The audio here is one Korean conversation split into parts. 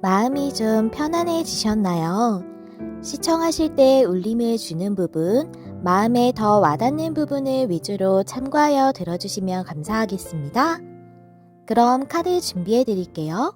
마음이 좀 편안해지셨나요? 시청하실 때 울림을 주는 부분, 마음에 더 와닿는 부분을 위주로 참고하여 들어주시면 감사하겠습니다. 그럼 카드 준비해 드릴게요.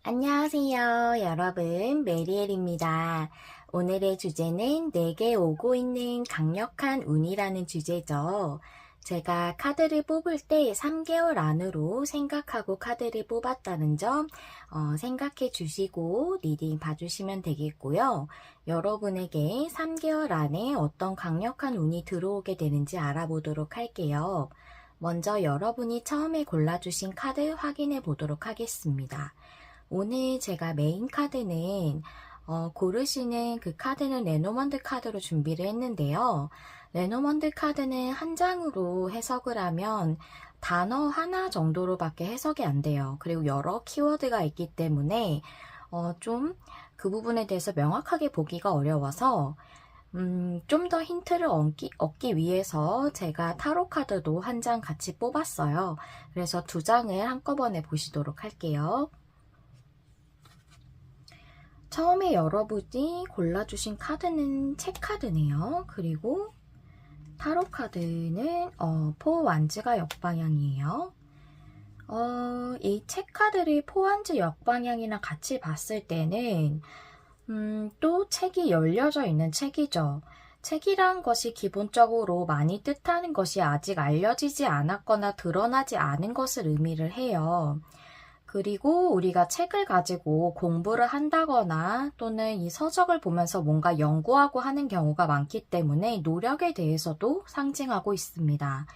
안녕하세요, 여러분. 메리엘입니다. 오늘의 주제는 내게 오고 있는 강력한 운이라는 주제죠. 제가 카드를 뽑을 때 3개월 안으로 생각하고 카드를 뽑았다는 점 생각해 주시고 리딩 봐주시면 되겠고요. 여러분에게 3개월 안에 어떤 강력한 운이 들어오게 되는지 알아보도록 할게요. 먼저 여러분이 처음에 골라주신 카드 확인해 보도록 하겠습니다. 오늘 제가 메인 카드는 고르시는 그 카드는 레노먼드 카드로 준비를 했는데요. 레노먼드 카드는 한 장으로 해석을 하면 단어 하나 정도로밖에 해석이 안 돼요. 그리고 여러 키워드가 있기 때문에 좀 그 부분에 대해서 명확하게 보기가 어려워서 좀 더 힌트를 얻기 위해서 제가 타로 카드도 한 장 같이 뽑았어요. 그래서 두 장을 한꺼번에 보시도록 할게요. 처음에 여러분이 골라주신 카드는 책 카드네요. 그리고 타로 카드는 포 완즈가 역방향이에요. 이 책 카드를 포 완즈 역방향이랑 같이 봤을 때는 또 책이 열려져 있는 책이죠. 책이란 것이 기본적으로 많이 뜻하는 것이 아직 알려지지 않았거나 드러나지 않은 것을 의미를 해요. 그리고 우리가 책을 가지고 공부를 한다거나 또는 이 서적을 보면서 뭔가 연구하고 하는 경우가 많기 때문에 노력에 대해서도 상징하고 있습니다.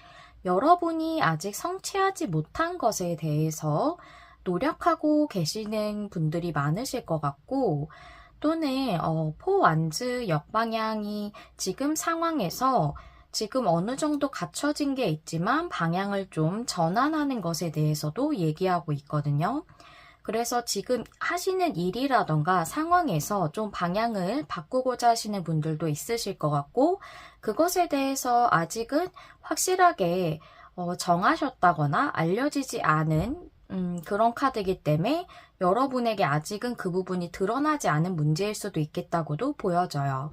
여러분이 아직 성취하지 못한 것에 대해서 노력하고 계시는 분들이 많으실 것 같고 또는 포 완즈 역방향이 지금 상황에서 지금 어느 정도 갖춰진 게 있지만 방향을 좀 전환하는 것에 대해서도 얘기하고 있거든요. 그래서 지금 하시는 일이라던가 상황에서 좀 방향을 바꾸고자 하시는 분들도 있으실 것 같고 그것에 대해서 아직은 확실하게 정하셨다거나 알려지지 않은 그런 카드이기 때문에 여러분에게 아직은 그 부분이 드러나지 않은 문제일 수도 있겠다고도 보여져요.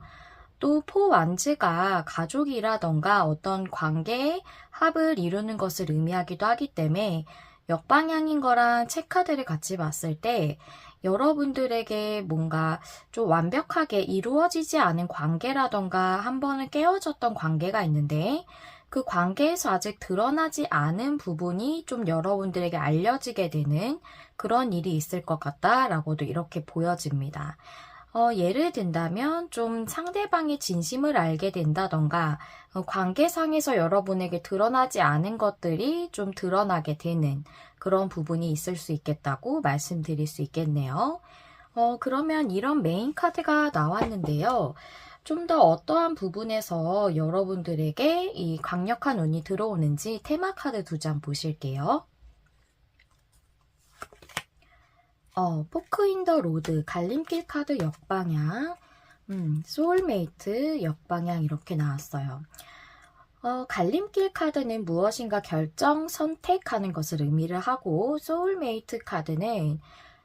또 포 완즈가 가족이라던가 어떤 관계의 합을 이루는 것을 의미하기도 하기 때문에 역방향인 거랑 체카드를 같이 봤을 때 여러분들에게 뭔가 좀 완벽하게 이루어지지 않은 관계라던가 한 번은 깨어졌던 관계가 있는데 그 관계에서 아직 드러나지 않은 부분이 좀 여러분들에게 알려지게 되는 그런 일이 있을 것 같다라고도 이렇게 보여집니다. 예를 든다면 좀 상대방의 진심을 알게 된다던가 관계상에서 여러분에게 드러나지 않은 것들이 좀 드러나게 되는 그런 부분이 있을 수 있겠다고 말씀드릴 수 있겠네요. 그러면 이런 메인 카드가 나왔는데요. 좀 더 어떠한 부분에서 여러분들에게 이 강력한 운이 들어오는지 테마 카드 두 장 보실게요. 포크 인 더 로드, 갈림길 카드 역방향, 소울메이트 역방향 이렇게 나왔어요. 갈림길 카드는 무엇인가 결정, 선택하는 것을 의미를 하고 소울메이트 카드는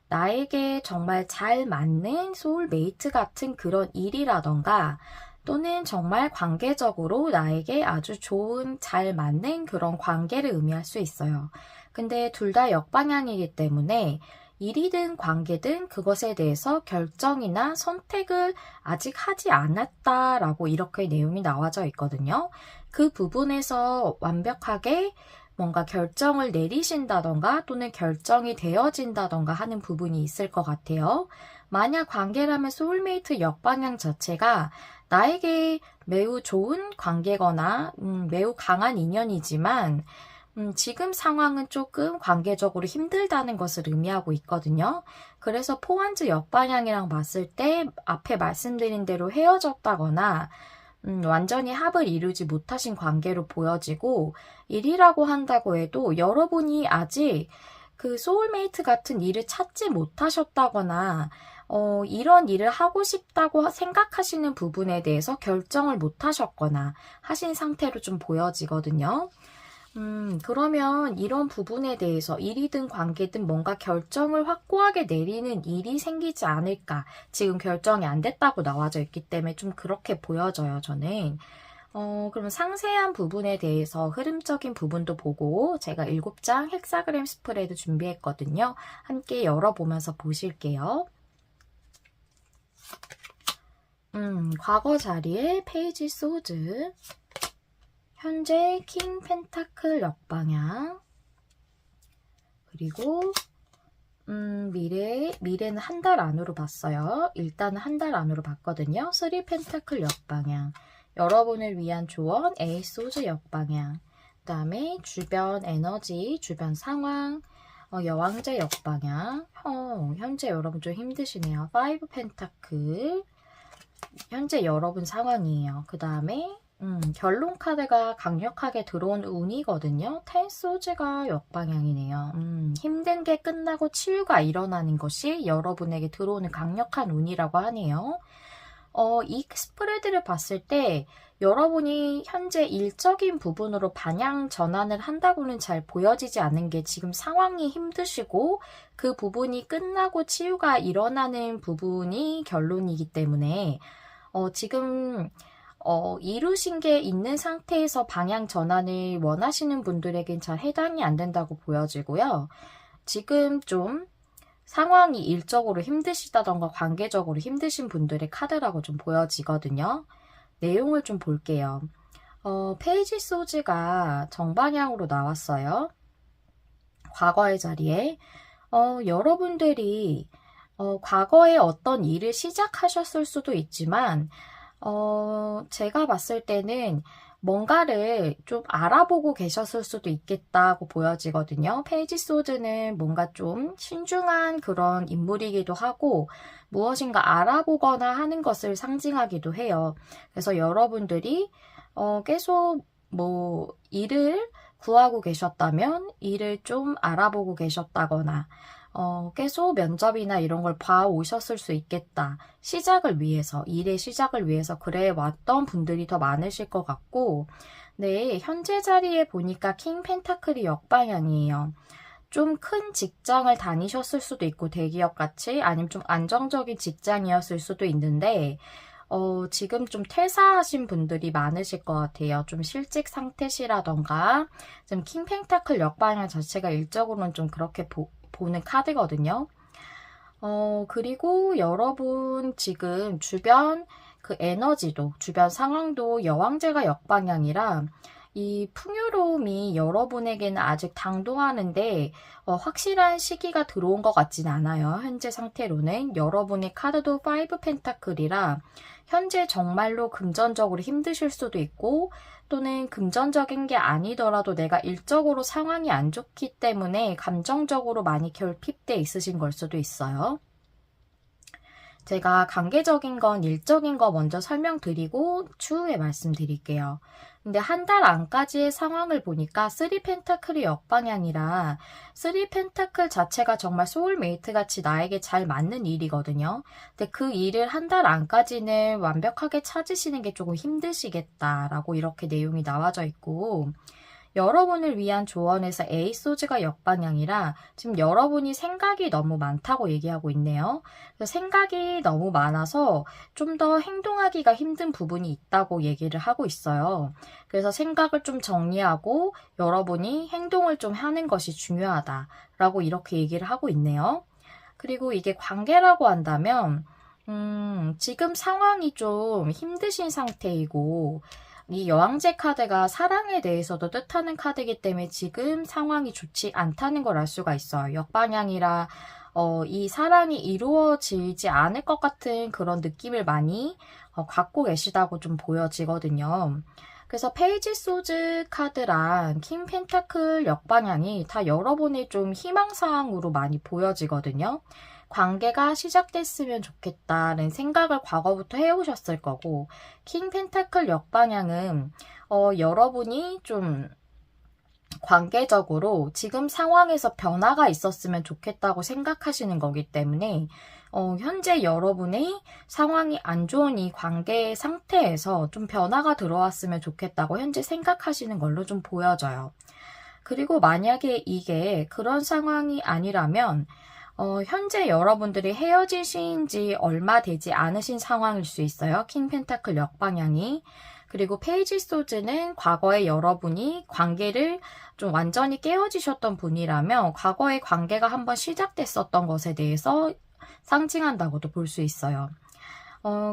나에게 정말 잘 맞는 소울메이트 같은 그런 일이라던가 또는 정말 관계적으로 나에게 아주 좋은, 잘 맞는 그런 관계를 의미할 수 있어요. 근데 둘 다 역방향이기 때문에 일이든 관계든 그것에 대해서 결정이나 선택을 아직 하지 않았다라고 이렇게 내용이 나와져 있거든요. 그 부분에서 완벽하게 뭔가 결정을 내리신다던가 또는 결정이 되어진다던가 하는 부분이 있을 것 같아요. 만약 관계라면 소울메이트 역방향 자체가 나에게 매우 좋은 관계거나 매우 강한 인연이지만 지금 상황은 조금 관계적으로 힘들다는 것을 의미하고 있거든요. 그래서 포완즈 역방향이랑 봤을 때 앞에 말씀드린 대로 헤어졌다거나 완전히 합을 이루지 못하신 관계로 보여지고, 일이라고 한다고 해도 여러분이 아직 그 소울메이트 같은 일을 찾지 못하셨다거나 이런 일을 하고 싶다고 생각하시는 부분에 대해서 결정을 못하셨거나 하신 상태로 좀 보여지거든요. 그러면 이런 부분에 대해서 일이든 관계든 뭔가 결정을 확고하게 내리는 일이 생기지 않을까. 지금 결정이 안 됐다고 나와져 있기 때문에 좀 그렇게 보여져요, 저는. 그럼 상세한 부분에 대해서 흐름적인 부분도 보고 제가 7장 헥사그램 스프레드 준비했거든요. 함께 열어보면서 보실게요. 과거 자리에 페이지 소즈, 현재 킹 펜타클 역방향, 그리고 미래는 한 달 안으로 봤어요. 일단은 한 달 안으로 봤거든요. 3 펜타클 역방향, 여러분을 위한 조언 에이스 소즈 역방향, 그 다음에 주변 에너지, 주변 상황, 여왕제 역방향, 현재 여러분 좀 힘드시네요. 5 펜타클, 현재 여러분 상황이에요. 그 다음에 결론 카드가 강력하게 들어온 운이거든요. 10 소즈가 역방향이네요. 힘든 게 끝나고 치유가 일어나는 것이 여러분에게 들어오는 강력한 운이라고 하네요. 이 스프레드를 봤을 때 여러분이 현재 일적인 부분으로 방향 전환을 한다고는 잘 보여지지 않는 게 지금 상황이 힘드시고 그 부분이 끝나고 치유가 일어나는 부분이 결론이기 때문에 지금 이루신 게 있는 상태에서 방향 전환을 원하시는 분들에겐 잘 해당이 안 된다고 보여지고요. 지금 좀 상황이 일적으로 힘드시다던가 관계적으로 힘드신 분들의 카드라고 좀 보여지거든요. 내용을 좀 볼게요. 페이지 소즈가 정방향으로 나왔어요. 과거의 자리에 여러분들이 과거에 어떤 일을 시작하셨을 수도 있지만 제가 봤을 때는 뭔가를 좀 알아보고 계셨을 수도 있겠다고 보여지거든요. 페이지 소드는 뭔가 좀 신중한 그런 인물이기도 하고 무엇인가 알아보거나 하는 것을 상징하기도 해요. 그래서 여러분들이 계속 뭐 일을 구하고 계셨다면 일을 좀 알아보고 계셨다거나 계속 면접이나 이런 걸 봐오셨을 수 있겠다. 시작을 위해서, 일의 시작을 위해서 그래 왔던 분들이 더 많으실 것 같고, 네, 현재 자리에 보니까 킹 펜타클이 역방향이에요. 좀 큰 직장을 다니셨을 수도 있고, 대기업 같이, 아니면 좀 안정적인 직장이었을 수도 있는데, 지금 좀 퇴사하신 분들이 많으실 것 같아요. 좀 실직 상태시라던가, 좀 킹 펜타클 역방향 자체가 일적으로는 좀 그렇게 보는 카드거든요. 그리고 여러분 지금 주변 그 에너지도, 주변 상황도 여왕제가 역방향이라 이 풍요로움이 여러분에게는 아직 당도하는데 확실한 시기가 들어온 것 같진 않아요. 현재 상태로는. 여러분의 카드도 5 펜타클이라 현재 정말로 금전적으로 힘드실 수도 있고 또는 금전적인 게 아니더라도 내가 일적으로 상황이 안 좋기 때문에 감정적으로 많이 결핍돼 있으신 걸 수도 있어요. 제가 관계적인 건 일적인 거 먼저 설명드리고 추후에 말씀드릴게요. 근데 한 달 안까지의 상황을 보니까 3 펜타클이 역방향이라 3 펜타클 자체가 정말 소울메이트 같이 나에게 잘 맞는 일이거든요. 근데 그 일을 한 달 안까지는 완벽하게 찾으시는 게 조금 힘드시겠다라고 이렇게 내용이 나와져 있고 여러분을 위한 조언에서 에이스 소즈가 역방향이라 지금 여러분이 생각이 너무 많다고 얘기하고 있네요. 그래서 생각이 너무 많아서 좀 더 행동하기가 힘든 부분이 있다고 얘기를 하고 있어요. 그래서 생각을 좀 정리하고 여러분이 행동을 좀 하는 것이 중요하다라고 이렇게 얘기를 하고 있네요. 그리고 이게 관계라고 한다면 지금 상황이 좀 힘드신 상태이고 이 여왕제 카드가 사랑에 대해서도 뜻하는 카드이기 때문에 지금 상황이 좋지 않다는 걸 알 수가 있어요. 역방향이라 이 사랑이 이루어지지 않을 것 같은 그런 느낌을 많이 갖고 계시다고 좀 보여지거든요. 그래서 페이지 소즈 카드랑 킹 펜타클 역방향이 다 여러분의 좀 희망사항으로 많이 보여지거든요. 관계가 시작됐으면 좋겠다는 생각을 과거부터 해오셨을 거고, 킹 펜타클 역방향은 여러분이 좀 관계적으로 지금 상황에서 변화가 있었으면 좋겠다고 생각하시는 거기 때문에 현재 여러분의 상황이 안 좋은 이 관계 상태에서 좀 변화가 들어왔으면 좋겠다고 현재 생각하시는 걸로 좀 보여져요. 그리고 만약에 이게 그런 상황이 아니라면 현재 여러분들이 헤어지신 지 얼마 되지 않으신 상황일 수 있어요. 킹 펜타클 역방향이. 그리고 페이지 소즈는 과거에 여러분이 관계를 좀 완전히 깨어지셨던 분이라면 과거의 관계가 한번 시작됐었던 것에 대해서 상징한다고도 볼 수 있어요.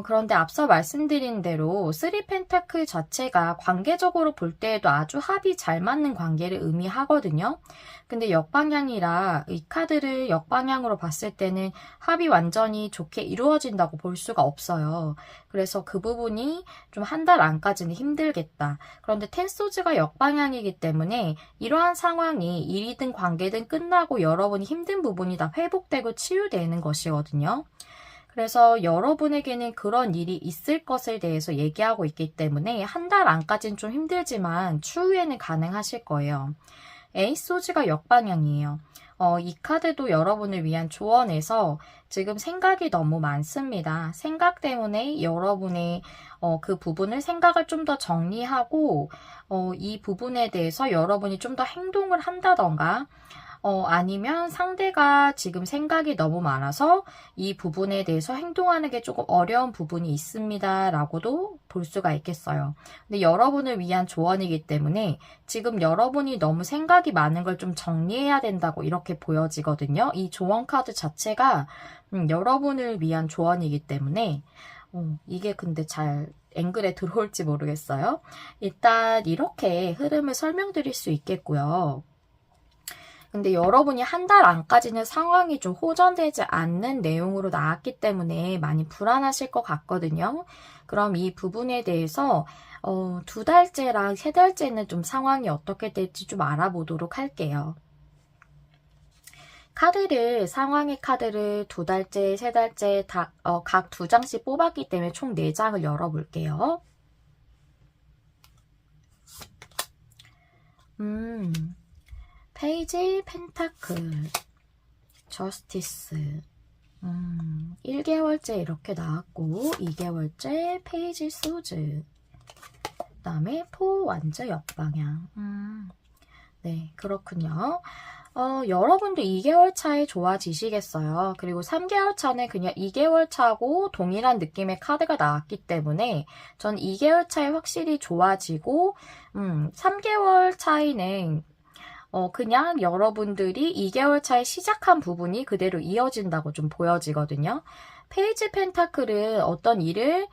그런데 앞서 말씀드린 대로 3 펜타클 자체가 관계적으로 볼 때에도 아주 합이 잘 맞는 관계를 의미하거든요. 근데 역방향이라 이 카드를 역방향으로 봤을 때는 합이 완전히 좋게 이루어진다고 볼 수가 없어요. 그래서 그 부분이 좀 한 달 안까지는 힘들겠다. 그런데 텐소즈가 역방향이기 때문에 이러한 상황이 일이든 관계든 끝나고 여러분이 힘든 부분이 다 회복되고 치유되는 것이거든요. 그래서 여러분에게는 그런 일이 있을 것에 대해서 얘기하고 있기 때문에 한 달 안까지는 좀 힘들지만 추후에는 가능하실 거예요. 에이스 소즈가 역방향이에요. 이 카드도 여러분을 위한 조언에서 지금 생각이 너무 많습니다. 생각 때문에 여러분의 그 부분을 생각을 좀 더 정리하고 이 부분에 대해서 여러분이 좀 더 행동을 한다던가 아니면 상대가 지금 생각이 너무 많아서 이 부분에 대해서 행동하는 게 조금 어려운 부분이 있습니다. 라고도 볼 수가 있겠어요. 근데 여러분을 위한 조언이기 때문에 지금 여러분이 너무 생각이 많은 걸 좀 정리해야 된다고 이렇게 보여지거든요. 이 조언 카드 자체가 여러분을 위한 조언이기 때문에 이게 근데 잘 앵글에 들어올지 모르겠어요. 일단 이렇게 흐름을 설명드릴 수 있겠고요. 근데 여러분이 한 달 안까지는 상황이 좀 호전되지 않는 내용으로 나왔기 때문에 많이 불안하실 것 같거든요. 그럼 이 부분에 대해서 2달째랑 3달째는 좀 상황이 어떻게 될지 좀 알아보도록 할게요. 상황의 카드를 2달째, 3달째 각 2장씩 뽑았기 때문에 총 4장을 열어볼게요. 페이지 펜타클, 저스티스, 1개월째 이렇게 나왔고 2개월째 페이지 소즈, 그 다음에 포 완즈 역방향. 네, 그렇군요. 여러분도 2개월 차에 좋아지시겠어요. 그리고 3개월 차는 그냥 2개월 차고 동일한 느낌의 카드가 나왔기 때문에 전 2개월 차에 확실히 좋아지고 3개월 차이는 그냥 여러분들이 2개월 차에 시작한 부분이 그대로 이어진다고 좀 보여지거든요. 페이지 펜타클은 어떤 일을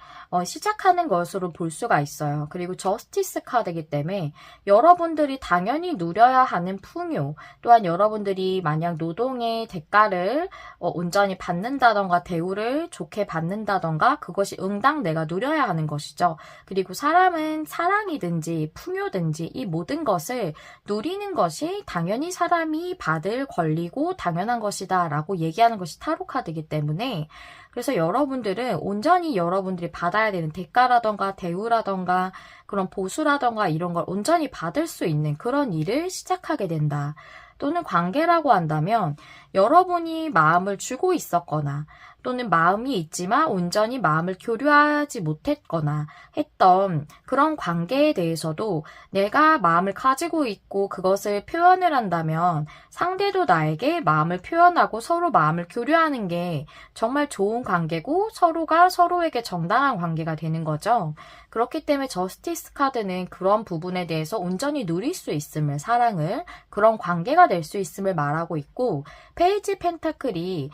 시작하는 것으로 볼 수가 있어요. 그리고 저스티스 카드이기 때문에 여러분들이 당연히 누려야 하는 풍요, 또한 여러분들이 만약 노동의 대가를 온전히 받는다던가 대우를 좋게 받는다던가 그것이 응당 내가 누려야 하는 것이죠. 그리고 사람은 사랑이든지 풍요든지 이 모든 것을 누리는 것이 당연히 사람이 받을 권리고 당연한 것이다 라고 얘기하는 것이 타로 카드이기 때문에 그래서 여러분들은 온전히 여러분들이 받아야 되는 대가라던가 대우라던가 그런 보수라던가 이런 걸 온전히 받을 수 있는 그런 일을 시작하게 된다. 또는 관계라고 한다면 여러분이 마음을 주고 있었거나 또는 마음이 있지만 온전히 마음을 교류하지 못했거나 했던 그런 관계에 대해서도 내가 마음을 가지고 있고 그것을 표현을 한다면 상대도 나에게 마음을 표현하고 서로 마음을 교류하는 게 정말 좋은 관계고 서로가 서로에게 정당한 관계가 되는 거죠. 그렇기 때문에 저스티스 카드는 그런 부분에 대해서 온전히 누릴 수 있음을, 사랑을, 그런 관계가 될 수 있음을 말하고 있고 페이지 펜타클이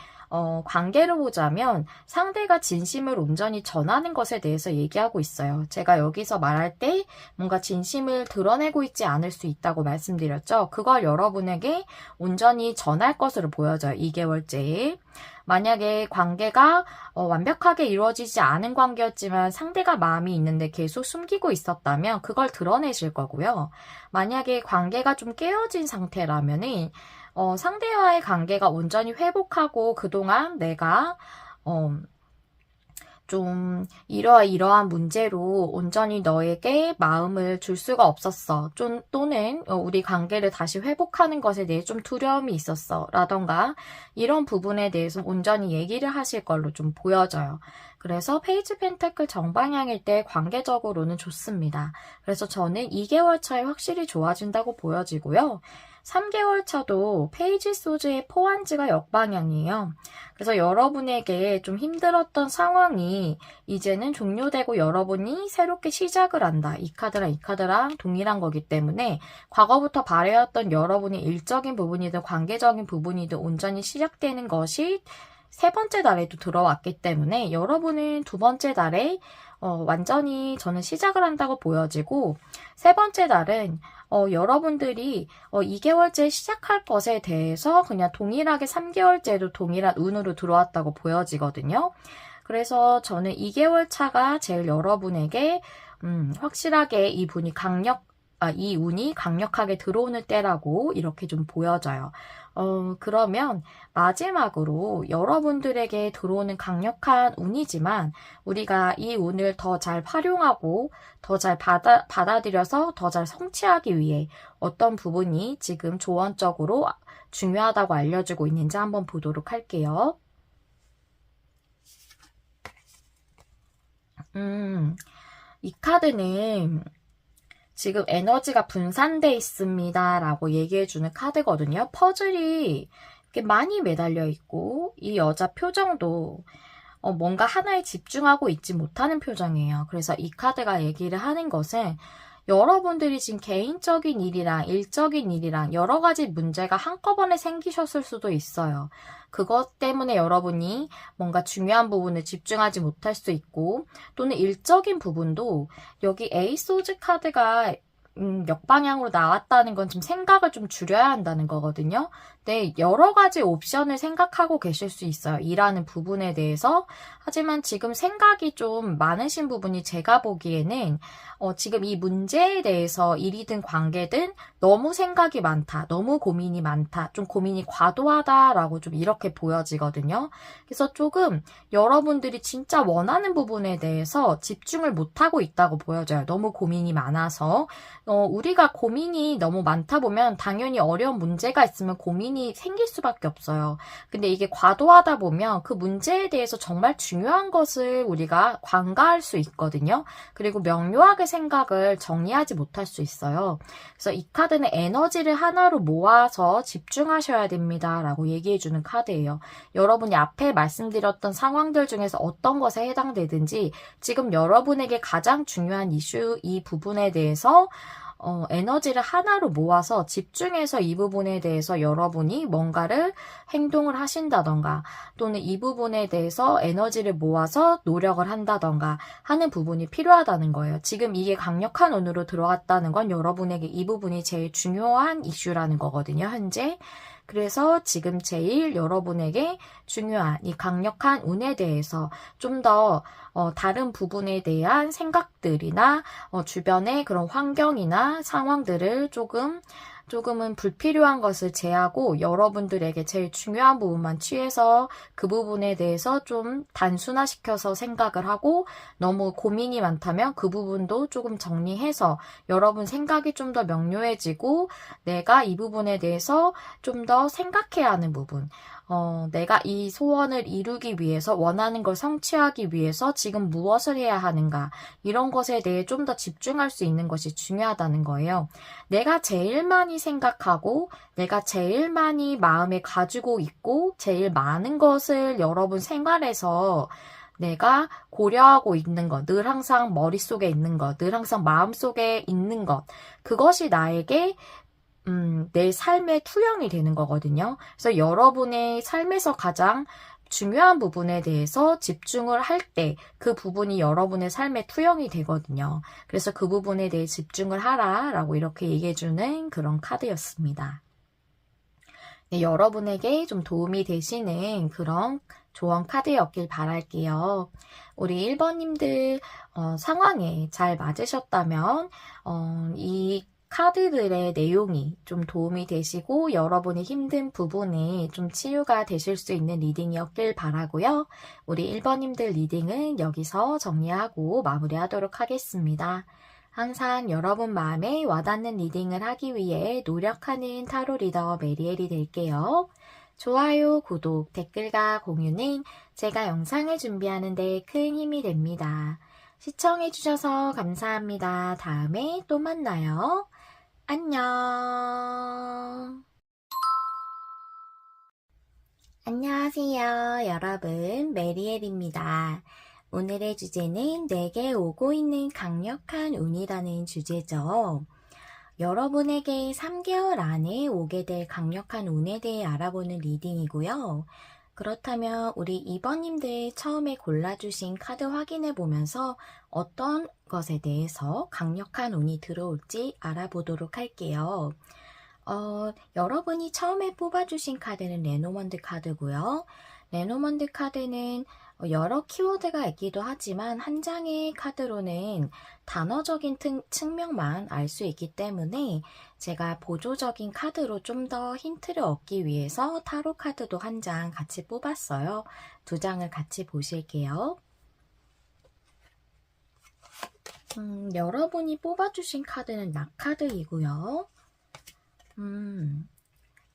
관계를 보자면 상대가 진심을 온전히 전하는 것에 대해서 얘기하고 있어요. 제가 여기서 말할 때 뭔가 진심을 드러내고 있지 않을 수 있다고 말씀드렸죠. 그걸 여러분에게 온전히 전할 것으로 보여져요. 2개월째에. 만약에 관계가 완벽하게 이루어지지 않은 관계였지만 상대가 마음이 있는데 계속 숨기고 있었다면 그걸 드러내실 거고요. 만약에 관계가 좀 깨어진 상태라면은 상대와의 관계가 온전히 회복하고 그동안 내가 좀 이러한 문제로 온전히 너에게 마음을 줄 수가 없었어. 또는 우리 관계를 다시 회복하는 것에 대해 좀 두려움이 있었어. 라던가 이런 부분에 대해서 온전히 얘기를 하실 걸로 좀 보여져요. 그래서 페이지 펜타클 정방향일 때 관계적으로는 좋습니다. 그래서 저는 2개월 차에 확실히 좋아진다고 보여지고요. 3개월 차도 페이지 소즈의 포환지가 역방향이에요. 그래서 여러분에게 좀 힘들었던 상황이 이제는 종료되고 여러분이 새롭게 시작을 한다. 이 카드랑 동일한 거기 때문에 과거부터 바래왔던 여러분의 일적인 부분이든 관계적인 부분이든 온전히 시작되는 것이 세 번째 달에도 들어왔기 때문에 여러분은 두 번째 달에 완전히 저는 시작을 한다고 보여지고 세 번째 달은 여러분들이 2개월째 시작할 것에 대해서 그냥 동일하게 3개월째도 동일한 운으로 들어왔다고 보여지거든요. 그래서 저는 2개월 차가 제일 여러분에게 확실하게 이 운이 강력하게 들어오는 때라고 이렇게 좀 보여져요. 그러면 마지막으로 여러분들에게 들어오는 강력한 운이지만 우리가 이 운을 더 잘 활용하고 더 잘 받아들여서 더 잘 성취하기 위해 어떤 부분이 지금 조언적으로 중요하다고 알려주고 있는지 한번 보도록 할게요. 이 카드는 지금 에너지가 분산돼 있습니다 라고 얘기해주는 카드거든요. 퍼즐이 이렇게 많이 매달려 있고 이 여자 표정도 뭔가 하나에 집중하고 있지 못하는 표정이에요. 그래서 이 카드가 얘기를 하는 것은 여러분들이 지금 개인적인 일이랑 일적인 일이랑 여러 가지 문제가 한꺼번에 생기셨을 수도 있어요. 그것 때문에 여러분이 뭔가 중요한 부분을 집중하지 못할 수 있고 또는 일적인 부분도 여기 에이스 카드가 역방향으로 나왔다는 건 좀 생각을 좀 줄여야 한다는 거거든요. 네, 여러 가지 옵션을 생각하고 계실 수 있어요. 일하는 부분에 대해서. 하지만 지금 생각이 좀 많으신 부분이 제가 보기에는 지금 이 문제에 대해서 일이든 관계든 너무 생각이 많다, 너무 고민이 많다, 좀 고민이 과도하다라고 좀 이렇게 보여지거든요. 그래서 조금 여러분들이 진짜 원하는 부분에 대해서 집중을 못하고 있다고 보여져요. 너무 고민이 많아서. 우리가 고민이 너무 많다 보면 당연히 어려운 문제가 있으면 고민이 생길 수밖에 없어요. 근데 이게 과도하다 보면 그 문제에 대해서 정말 중요한 것을 우리가 관가할 수 있거든요. 그리고 명료하게 생각을 정리하지 못할 수 있어요. 그래서 이 카드는 에너지를 하나로 모아서 집중하셔야 됩니다. 라고 얘기해주는 카드예요. 여러분이 앞에 말씀드렸던 상황들 중에서 어떤 것에 해당되든지 지금 여러분에게 가장 중요한 이슈, 이 부분에 대해서 에너지를 하나로 모아서 집중해서 이 부분에 대해서 여러분이 뭔가를 행동을 하신다던가 또는 이 부분에 대해서 에너지를 모아서 노력을 한다던가 하는 부분이 필요하다는 거예요. 지금 이게 강력한 운으로 들어갔다는 건 여러분에게 이 부분이 제일 중요한 이슈라는 거거든요, 현재. 그래서 지금 제일 여러분에게 중요한 이 강력한 운에 대해서 좀 더 다른 부분에 대한 생각들이나 주변의 그런 환경이나 상황들을 조금은 불필요한 것을 제하고 여러분들에게 제일 중요한 부분만 취해서 그 부분에 대해서 좀 단순화시켜서 생각을 하고 너무 고민이 많다면 그 부분도 조금 정리해서 여러분 생각이 좀 더 명료해지고 내가 이 부분에 대해서 좀 더 생각해야 하는 부분 내가 이 소원을 이루기 위해서 원하는 걸 성취하기 위해서 지금 무엇을 해야 하는가 이런 것에 대해 좀 더 집중할 수 있는 것이 중요하다는 거예요. 내가 제일 많이 생각하고 내가 제일 많이 마음에 가지고 있고 제일 많은 것을 여러분 생활에서 내가 고려하고 있는 것, 늘 항상 머릿속에 있는 것, 늘 항상 마음속에 있는 것 그것이 나에게 내 삶의 투영이 되는 거거든요. 그래서 여러분의 삶에서 가장 중요한 부분에 대해서 집중을 할 때 그 부분이 여러분의 삶에 투영이 되거든요. 그래서 그 부분에 대해 집중을 하라 라고 이렇게 얘기해주는 그런 카드였습니다. 네, 여러분에게 좀 도움이 되시는 그런 조언 카드였길 바랄게요. 우리 1번님들 상황에 잘 맞으셨다면 이 카드들의 내용이 좀 도움이 되시고 여러분이 힘든 부분에 좀 치유가 되실 수 있는 리딩이었길 바라고요. 우리 1번님들 리딩은 여기서 정리하고 마무리하도록 하겠습니다. 항상 여러분 마음에 와닿는 리딩을 하기 위해 노력하는 타로 리더 메리엘이 될게요. 좋아요, 구독, 댓글과 공유는 제가 영상을 준비하는 데 큰 힘이 됩니다. 시청해주셔서 감사합니다. 다음에 또 만나요. 안녕. 안녕하세요, 여러분. 메리엘입니다. 오늘의 주제는 내게 오고 있는 강력한 운이라는 주제죠. 여러분에게 3개월 안에 오게 될 강력한 운에 대해 알아보는 리딩이고요. 그렇다면 우리 2번님들 처음에 골라주신 카드 확인해 보면서 어떤 것에 대해서 강력한 운이 들어올지 알아보도록 할게요. 여러분이 처음에 뽑아주신 카드는 레노먼드 카드고요. 레노먼드 카드는 여러 키워드가 있기도 하지만 한 장의 카드로는 단어적인 측면만 알 수 있기 때문에 제가 보조적인 카드로 좀 더 힌트를 얻기 위해서 타로 카드도 한 장 같이 뽑았어요. 2장을 같이 보실게요. 여러분이 뽑아주신 카드는 낙카드이고요.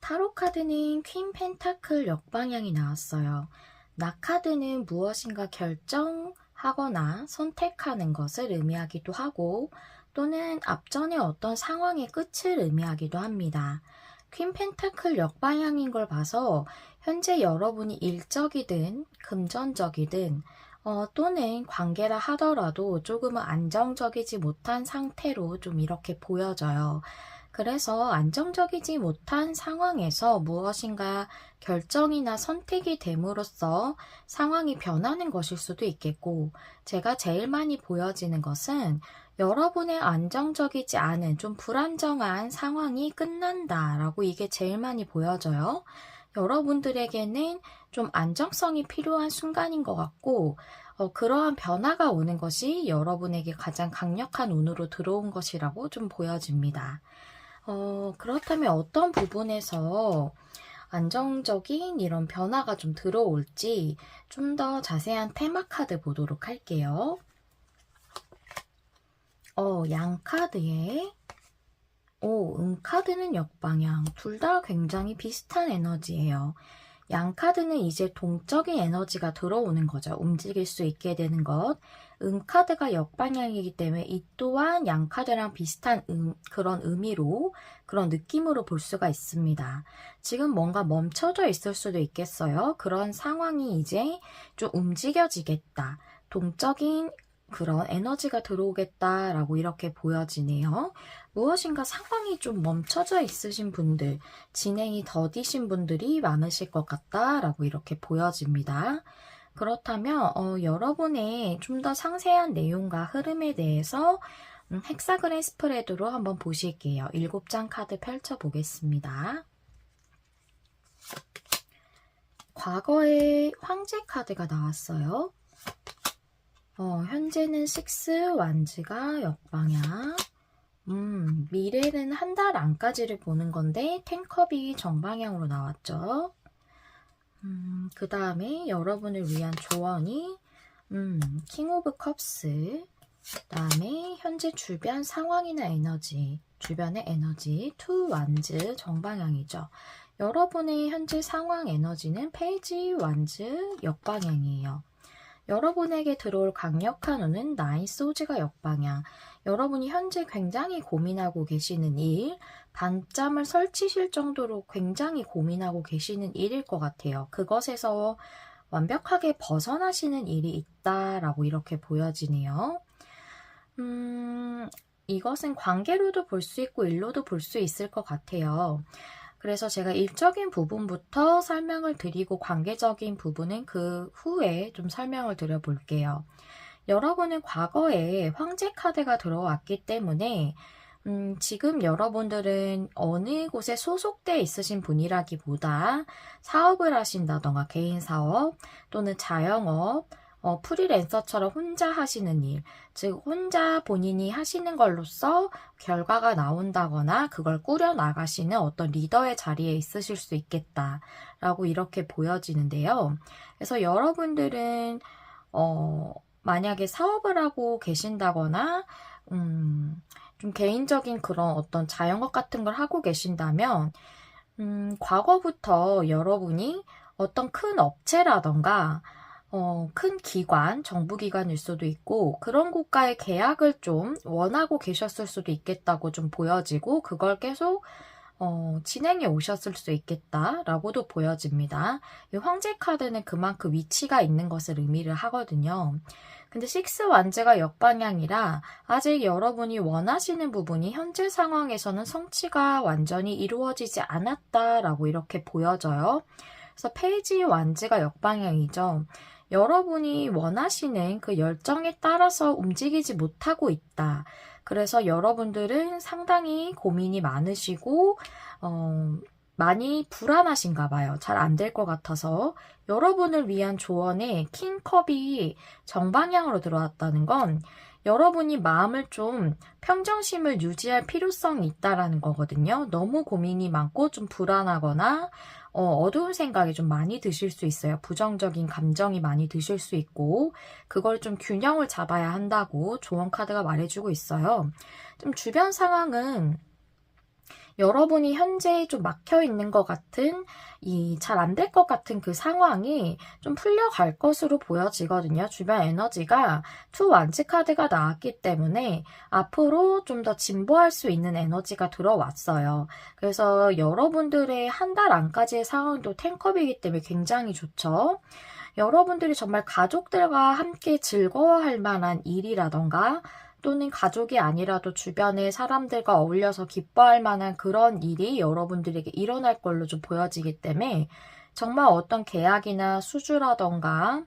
타로 카드는 퀸 펜타클 역방향이 나왔어요. 낙카드는 무엇인가 결정하거나 선택하는 것을 의미하기도 하고 또는 앞전에 어떤 상황의 끝을 의미하기도 합니다. 퀸 펜타클 역방향인 걸 봐서 현재 여러분이 일적이든 금전적이든 또는 관계라 하더라도 조금은 안정적이지 못한 상태로 좀 이렇게 보여져요. 그래서 안정적이지 못한 상황에서 무엇인가 결정이나 선택이 됨으로써 상황이 변하는 것일 수도 있겠고, 제가 제일 많이 보여지는 것은 여러분의 안정적이지 않은 좀 불안정한 상황이 끝난다라고 이게 제일 많이 보여져요. 여러분들에게는 좀 안정성이 필요한 순간인 것 같고, 그러한 변화가 오는 것이 여러분에게 가장 강력한 운으로 들어온 것이라고 좀 보여집니다. 그렇다면 어떤 부분에서 안정적인 이런 변화가 좀 들어올지 좀 더 자세한 테마 카드 보도록 할게요. 양카드에 음카드는 역방향. 둘 다 굉장히 비슷한 에너지예요. 양카드는 이제 동적인 에너지가 들어오는 거죠. 움직일 수 있게 되는 것. 카드가 역방향이기 때문에 이 또한 양카드랑 비슷한 그런 의미로, 그런 느낌으로 볼 수가 있습니다. 지금 뭔가 멈춰져 있을 수도 있겠어요. 그런 상황이 이제 좀 움직여지겠다. 동적인 그런 에너지가 들어오겠다라고 이렇게 보여지네요. 무엇인가 상황이 좀 멈춰져 있으신 분들, 진행이 더디신 분들이 많으실 것 같다라고 이렇게 보여집니다. 그렇다면 여러분의 좀 더 상세한 내용과 흐름에 대해서 헥사그램 스프레드로 한번 보실게요. 7장 카드 펼쳐보겠습니다. 과거에 황제 카드가 나왔어요. 현재는 6 완즈가 역방향. 미래는 한 달 안까지를 보는 건데 10컵이 정방향으로 나왔죠. 그 다음에 여러분을 위한 조언이 킹 오브 컵스, 그 다음에 현재 주변 상황이나 에너지, 주변의 에너지 2 완즈 정방향이죠. 여러분의 현재 상황 에너지는 페이지 완즈 역방향이에요. 여러분에게 들어올 강력한 운은 9 소즈가 역방향. 여러분이 현재 굉장히 고민하고 계시는 일, 밤잠을 설치실 정도로 굉장히 고민하고 계시는 일일 것 같아요. 그것에서 완벽하게 벗어나시는 일이 있다라고 이렇게 보여지네요. 이것은 관계로도 볼 수 있고 일로도 볼 수 있을 것 같아요. 그래서 제가 일적인 부분부터 설명을 드리고 관계적인 부분은 그 후에 좀 설명을 드려볼게요. 여러분은 과거에 황제 카드가 들어왔기 때문에 지금 여러분들은 어느 곳에 소속돼 있으신 분이라기보다 사업을 하신다던가 개인 사업 또는 자영업, 프리랜서처럼 혼자 하시는 일, 즉 혼자 본인이 하시는 걸로써 결과가 나온다거나 그걸 꾸려 나가시는 어떤 리더의 자리에 있으실 수 있겠다라고 이렇게 보여지는데요. 그래서 여러분들은 만약에 사업을 하고 계신다거나 좀 개인적인 그런 어떤 자영업 같은 걸 하고 계신다면 과거부터 여러분이 어떤 큰 업체라던가 큰 기관, 정부기관일 수도 있고 그런 곳과의 계약을 좀 원하고 계셨을 수도 있겠다고 좀 보여지고 그걸 계속 진행해 오셨을 수 있겠다라고도 보여집니다. 이 황제 카드는 그만큼 위치가 있는 것을 의미를 하거든요. 근데 식스 완즈가 역방향이라 아직 여러분이 원하시는 부분이 현재 상황에서는 성취가 완전히 이루어지지 않았다라고 이렇게 보여져요. 그래서 페이지 완즈가 역방향이죠. 여러분이 원하시는 그 열정에 따라서 움직이지 못하고 있다. 그래서 여러분들은 상당히 고민이 많으시고 많이 불안하신가 봐요. 잘 안 될 것 같아서. 여러분을 위한 조언에 킹컵이 정방향으로 들어왔다는 건 여러분이 마음을 좀 평정심을 유지할 필요성이 있다라는 거거든요. 너무 고민이 많고 좀 불안하거나 어두운 생각이 좀 많이 드실 수 있어요. 부정적인 감정이 많이 드실 수 있고 그걸 좀 균형을 잡아야 한다고 조언 카드가 말해주고 있어요. 좀 주변 상황은 여러분이 현재 좀 막혀 있는 것 같은 잘 안 될 것 같은 그 상황이 좀 풀려갈 것으로 보여지거든요. 주변 에너지가 투 완즈 카드가 나왔기 때문에 앞으로 좀 더 진보할 수 있는 에너지가 들어왔어요. 그래서 여러분들의 한 달 안까지의 상황도 텐컵이기 때문에 굉장히 좋죠. 여러분들이 정말 가족들과 함께 즐거워할 만한 일이라던가 또는 가족이 아니라도 주변의 사람들과 어울려서 기뻐할 만한 그런 일이 여러분들에게 일어날 걸로 좀 보여지기 때문에 정말 어떤 계약이나 수주라던가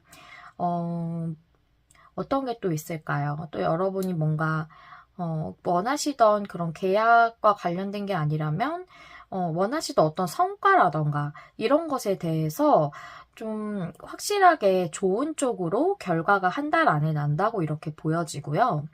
어떤 게 또 있을까요? 또 여러분이 뭔가 원하시던 그런 계약과 관련된 게 아니라면 원하시던 어떤 성과라던가 이런 것에 대해서 좀 확실하게 좋은 쪽으로 결과가 한 달 안에 난다고 이렇게 보여지고요.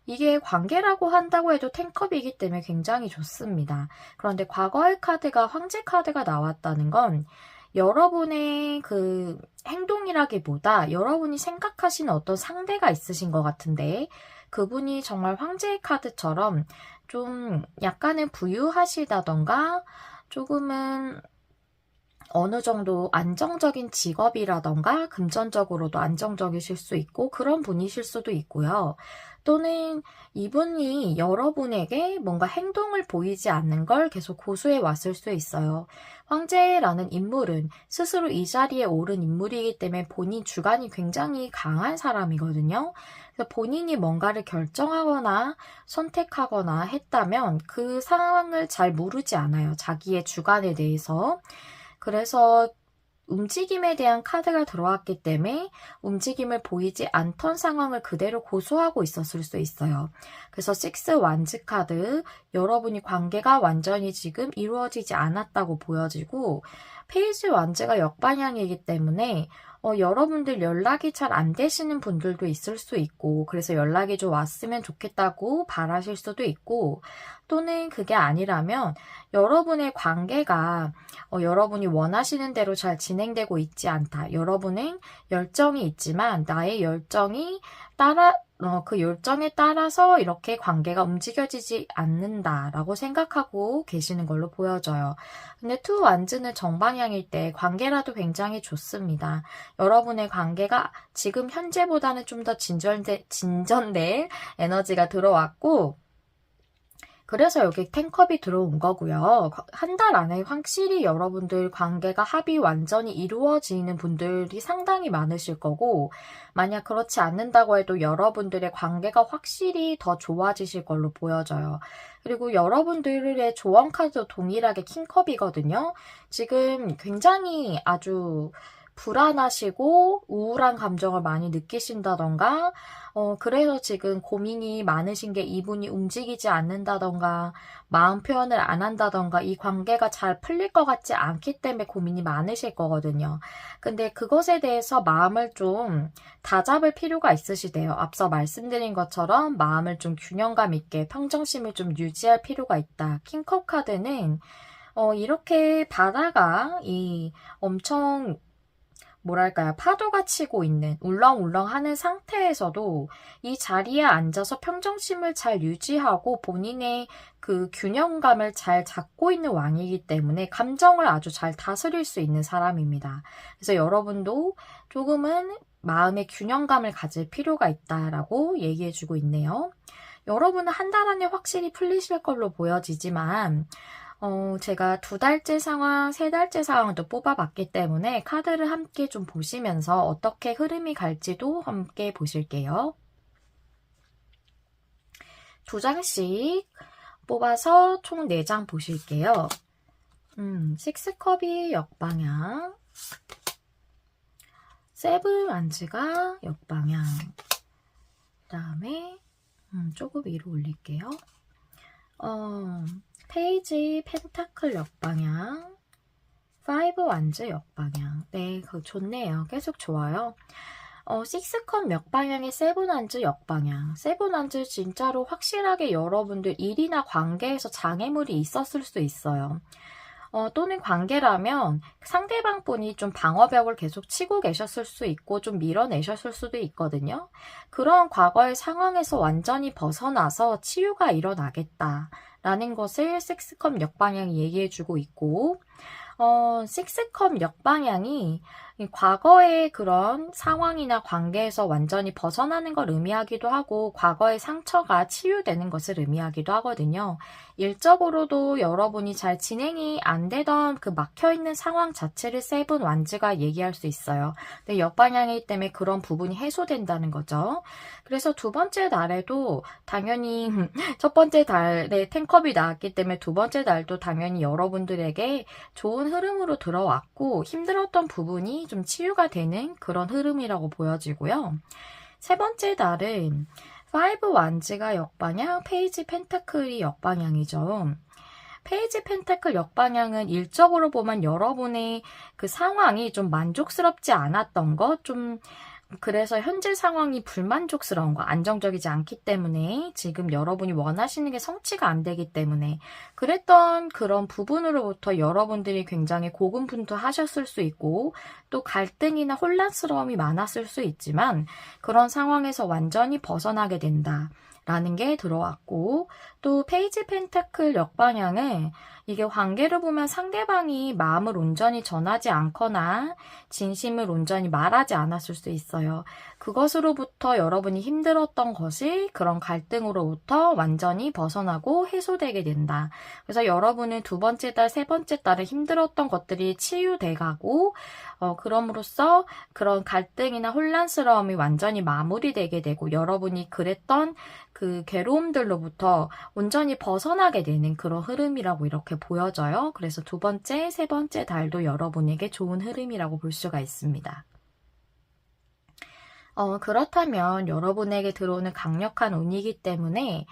이게 관계라고 한다고 해도 텐컵이기 때문에 굉장히 좋습니다. 그런데 과거의 카드가 황제 카드가 나왔다는 건 여러분의 그 행동이라기보다 여러분이 생각하시는 어떤 상대가 있으신 것 같은데 그분이 정말 황제의 카드처럼 좀 약간은 부유하시다던가 조금은 어느 정도 안정적인 직업이라던가 금전적으로도 안정적이실 수 있고 그런 분이실 수도 있고요. 또는 이분이 여러분에게 뭔가 행동을 보이지 않는 걸 계속 고수해 왔을 수 있어요. 황제라는 인물은 스스로 이 자리에 오른 인물이기 때문에 본인 주관이 굉장히 강한 사람이거든요. 그래서 본인이 뭔가를 결정하거나 선택하거나 했다면 그 상황을 잘 모르지 않아요. 자기의 주관에 대해서. 그래서 움직임에 대한 카드가 들어왔기 때문에 움직임을 보이지 않던 상황을 그대로 고수하고 있었을 수 있어요. 그래서 식스 완즈 카드, 여러분이 관계가 완전히 지금 이루어지지 않았다고 보여지고 페이지 완즈가 역방향이기 때문에 여러분들 연락이 잘 안 되시는 분들도 있을 수 있고 그래서 연락이 좀 왔으면 좋겠다고 바라실 수도 있고 또는 그게 아니라면 여러분의 관계가 여러분이 원하시는 대로 잘 진행되고 있지 않다. 여러분은 열정이 있지만 나의 열정이 그 열정에 따라서 이렇게 관계가 움직여지지 않는다라고 생각하고 계시는 걸로 보여져요. 근데 투 완즈는 정방향일 때 관계라도 굉장히 좋습니다. 여러분의 관계가 지금 현재보다는 좀 더 진전될 에너지가 들어왔고 그래서 여기 텐컵이 들어온 거고요. 한 달 안에 확실히 여러분들 관계가 합이 완전히 이루어지는 분들이 상당히 많으실 거고, 만약 그렇지 않는다고 해도 여러분들의 관계가 확실히 더 좋아지실 걸로 보여져요. 그리고 여러분들의 조언 카드도 동일하게 킹컵이거든요. 지금 굉장히 아주 불안하시고 우울한 감정을 많이 느끼신다던가, 그래서 지금 고민이 많으신 게 이분이 움직이지 않는다던가, 마음 표현을 안 한다던가, 이 관계가 잘 풀릴 것 같지 않기 때문에 고민이 많으실 거거든요. 근데 그것에 대해서 마음을 좀 다잡을 필요가 있으시대요. 앞서 말씀드린 것처럼 마음을 좀 균형감 있게 평정심을 좀 유지할 필요가 있다. 킹컵 카드는 이렇게 바다가 엄청 뭐랄까요, 파도가 치고 있는 울렁울렁하는 상태에서도 이 자리에 앉아서 평정심을 잘 유지하고 본인의 그 균형감을 잘 잡고 있는 왕이기 때문에 감정을 아주 잘 다스릴 수 있는 사람입니다. 그래서 여러분도 조금은 마음의 균형감을 가질 필요가 있다라고 얘기해주고 있네요. 여러분은 한 달 안에 확실히 풀리실 걸로 보여지지만 제가 2달째 상황, 3달째 상황도 뽑아봤기 때문에 카드를 함께 좀 보시면서 어떻게 흐름이 갈지도 함께 보실게요. 2장씩 뽑아서 총 4장 보실게요. 6컵이 역방향, 7 완즈가 역방향, 그 다음에 조금 위로 올릴게요. 페이지 펜타클 역방향, 5 완즈 역방향. 네, 그거 좋네요. 계속 좋아요. 6컵 역방향의 7 완즈 역방향. 7 완즈 진짜로 확실하게 여러분들 일이나 관계에서 장애물이 있었을 수 있어요. 또는 관계라면 상대방 분이 좀 방어벽을 계속 치고 계셨을 수 있고 좀 밀어내셨을 수도 있거든요. 그런 과거의 상황에서 완전히 벗어나서 치유가 일어나겠다라는 것을 6컵 역방향이 얘기해주고 있고, 6컵 역방향이 과거의 그런 상황이나 관계에서 완전히 벗어나는 걸 의미하기도 하고 과거의 상처가 치유되는 것을 의미하기도 하거든요. 일적으로도 여러분이 잘 진행이 안 되던 그 막혀있는 상황 자체를 7 완즈가 얘기할 수 있어요. 근데 역방향이기 때문에 그런 부분이 해소된다는 거죠. 그래서 2번째 날에도 당연히 첫 번째 달에 텐컵이 나왔기 때문에 2번째 달도 당연히 여러분들에게 좋은 흐름으로 들어왔고 힘들었던 부분이 좀 치유가 되는 그런 흐름이라고 보여지고요. 3번째 달은 5 완즈가 역방향, 페이지 펜타클이 역방향이죠. 페이지 펜타클 역방향은 일적으로 보면 여러분의 그 상황이 좀 만족스럽지 않았던 것, 그래서 현재 상황이 불만족스러운 거, 안정적이지 않기 때문에 지금 여러분이 원하시는 게 성취가 안 되기 때문에 그랬던 그런 부분으로부터 여러분들이 굉장히 고군분투하셨을 수 있고 또 갈등이나 혼란스러움이 많았을 수 있지만 그런 상황에서 완전히 벗어나게 된다. 라는 게 들어왔고 또 페이지 펜타클 역방향은 이게 관계를 보면 상대방이 마음을 온전히 전하지 않거나 진심을 온전히 말하지 않았을 수 있어요. 그것으로부터 여러분이 힘들었던 것이 그런 갈등으로부터 완전히 벗어나고 해소되게 된다. 그래서 여러분은 2번째 달, 3번째 달에 힘들었던 것들이 치유돼가고 그럼으로써 그런 갈등이나 혼란스러움이 완전히 마무리되게 되고 여러분이 그랬던 그 괴로움들로부터 온전히 벗어나게 되는 그런 흐름이라고 이렇게 보여져요. 그래서 2번째, 3번째 달도 여러분에게 좋은 흐름이라고 볼 수가 있습니다. 그렇다면 여러분에게 들어오는 강력한 운이기 때문에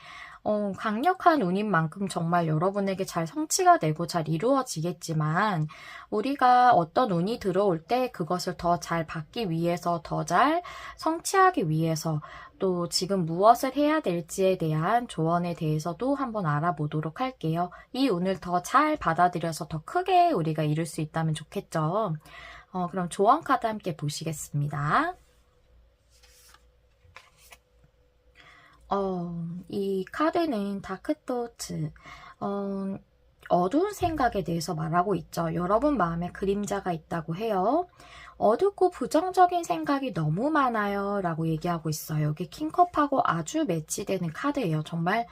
강력한 운인 만큼 정말 여러분에게 잘 성취가 되고 잘 이루어지겠지만 우리가 어떤 운이 들어올 때 그것을 더 잘 받기 위해서 더 잘 성취하기 위해서 또 지금 무엇을 해야 될지에 대한 조언에 대해서도 한번 알아보도록 할게요. 이 운을 더 잘 받아들여서 더 크게 우리가 이룰 수 있다면 좋겠죠. 그럼 조언 카드 함께 보시겠습니다. 이 카드는 다크토츠, 어두운 생각에 대해서 말하고 있죠. 여러분 마음에 그림자가 있다고 해요. 어둡고 부정적인 생각이 너무 많아요 라고 얘기하고 있어요. 여기 킹컵하고 아주 매치되는 카드예요. 정말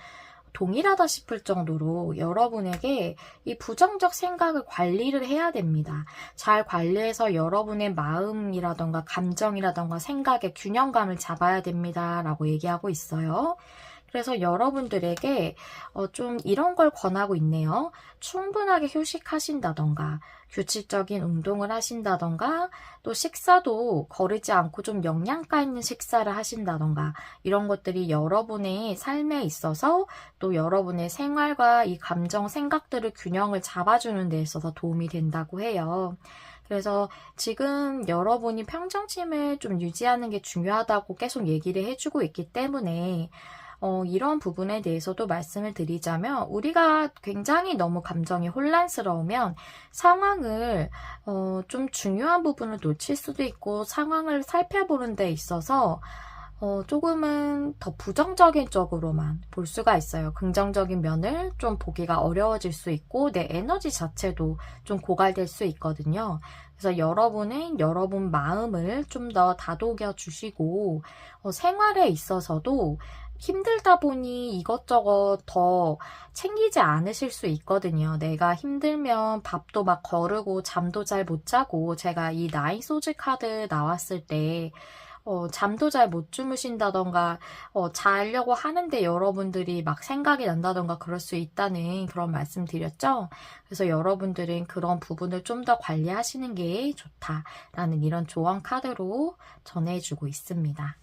동일하다 싶을 정도로 여러분에게 이 부정적 생각을 관리를 해야 됩니다. 잘 관리해서 여러분의 마음이라던가 감정이라던가 생각의 균형감을 잡아야 됩니다. 라고 얘기하고 있어요. 그래서 여러분들에게 좀 이런 걸 권하고 있네요. 충분하게 휴식하신다던가 규칙적인 운동을 하신다던가 또 식사도 거르지 않고 좀 영양가 있는 식사를 하신다던가 이런 것들이 여러분의 삶에 있어서 또 여러분의 생활과 이 감정, 생각들을 균형을 잡아주는 데 있어서 도움이 된다고 해요. 그래서 지금 여러분이 평정심을 좀 유지하는 게 중요하다고 계속 얘기를 해주고 있기 때문에 이런 부분에 대해서도 말씀을 드리자면 우리가 굉장히 너무 감정이 혼란스러우면 상황을 좀 중요한 부분을 놓칠 수도 있고 상황을 살펴보는 데 있어서 조금은 더 부정적인 쪽으로만 볼 수가 있어요. 긍정적인 면을 좀 보기가 어려워질 수 있고 내 에너지 자체도 좀 고갈될 수 있거든요. 그래서 여러분은 여러분 마음을 좀 더 다독여 주시고 생활에 있어서도 힘들다 보니 이것저것 더 챙기지 않으실 수 있거든요. 내가 힘들면 밥도 막 거르고 잠도 잘 못 자고 제가 이 나인 소즈 카드 나왔을 때 잠도 잘 못 주무신다던가 자려고 하는데 여러분들이 막 생각이 난다던가 그럴 수 있다는 그런 말씀 드렸죠. 그래서 여러분들은 그런 부분을 좀 더 관리하시는 게 좋다라는 이런 조언 카드로 전해주고 있습니다.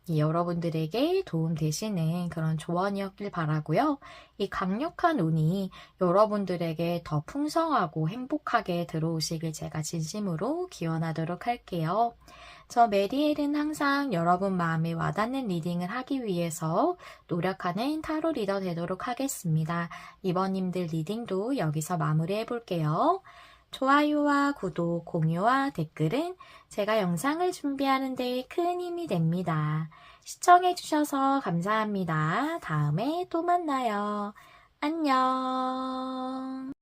여러분들에게 도움 되시는 그런 조언이었길 바라고요. 이 강력한 운이 여러분들에게 더 풍성하고 행복하게 들어오시길 제가 진심으로 기원하도록 할게요. 저 메리엘은 항상 여러분 마음에 와닿는 리딩을 하기 위해서 노력하는 타로 리더 되도록 하겠습니다. 이번님들 리딩도 여기서 마무리해 볼게요. 좋아요와 구독, 공유와 댓글은 제가 영상을 준비하는 데 큰 힘이 됩니다. 시청해주셔서 감사합니다. 다음에 또 만나요. 안녕.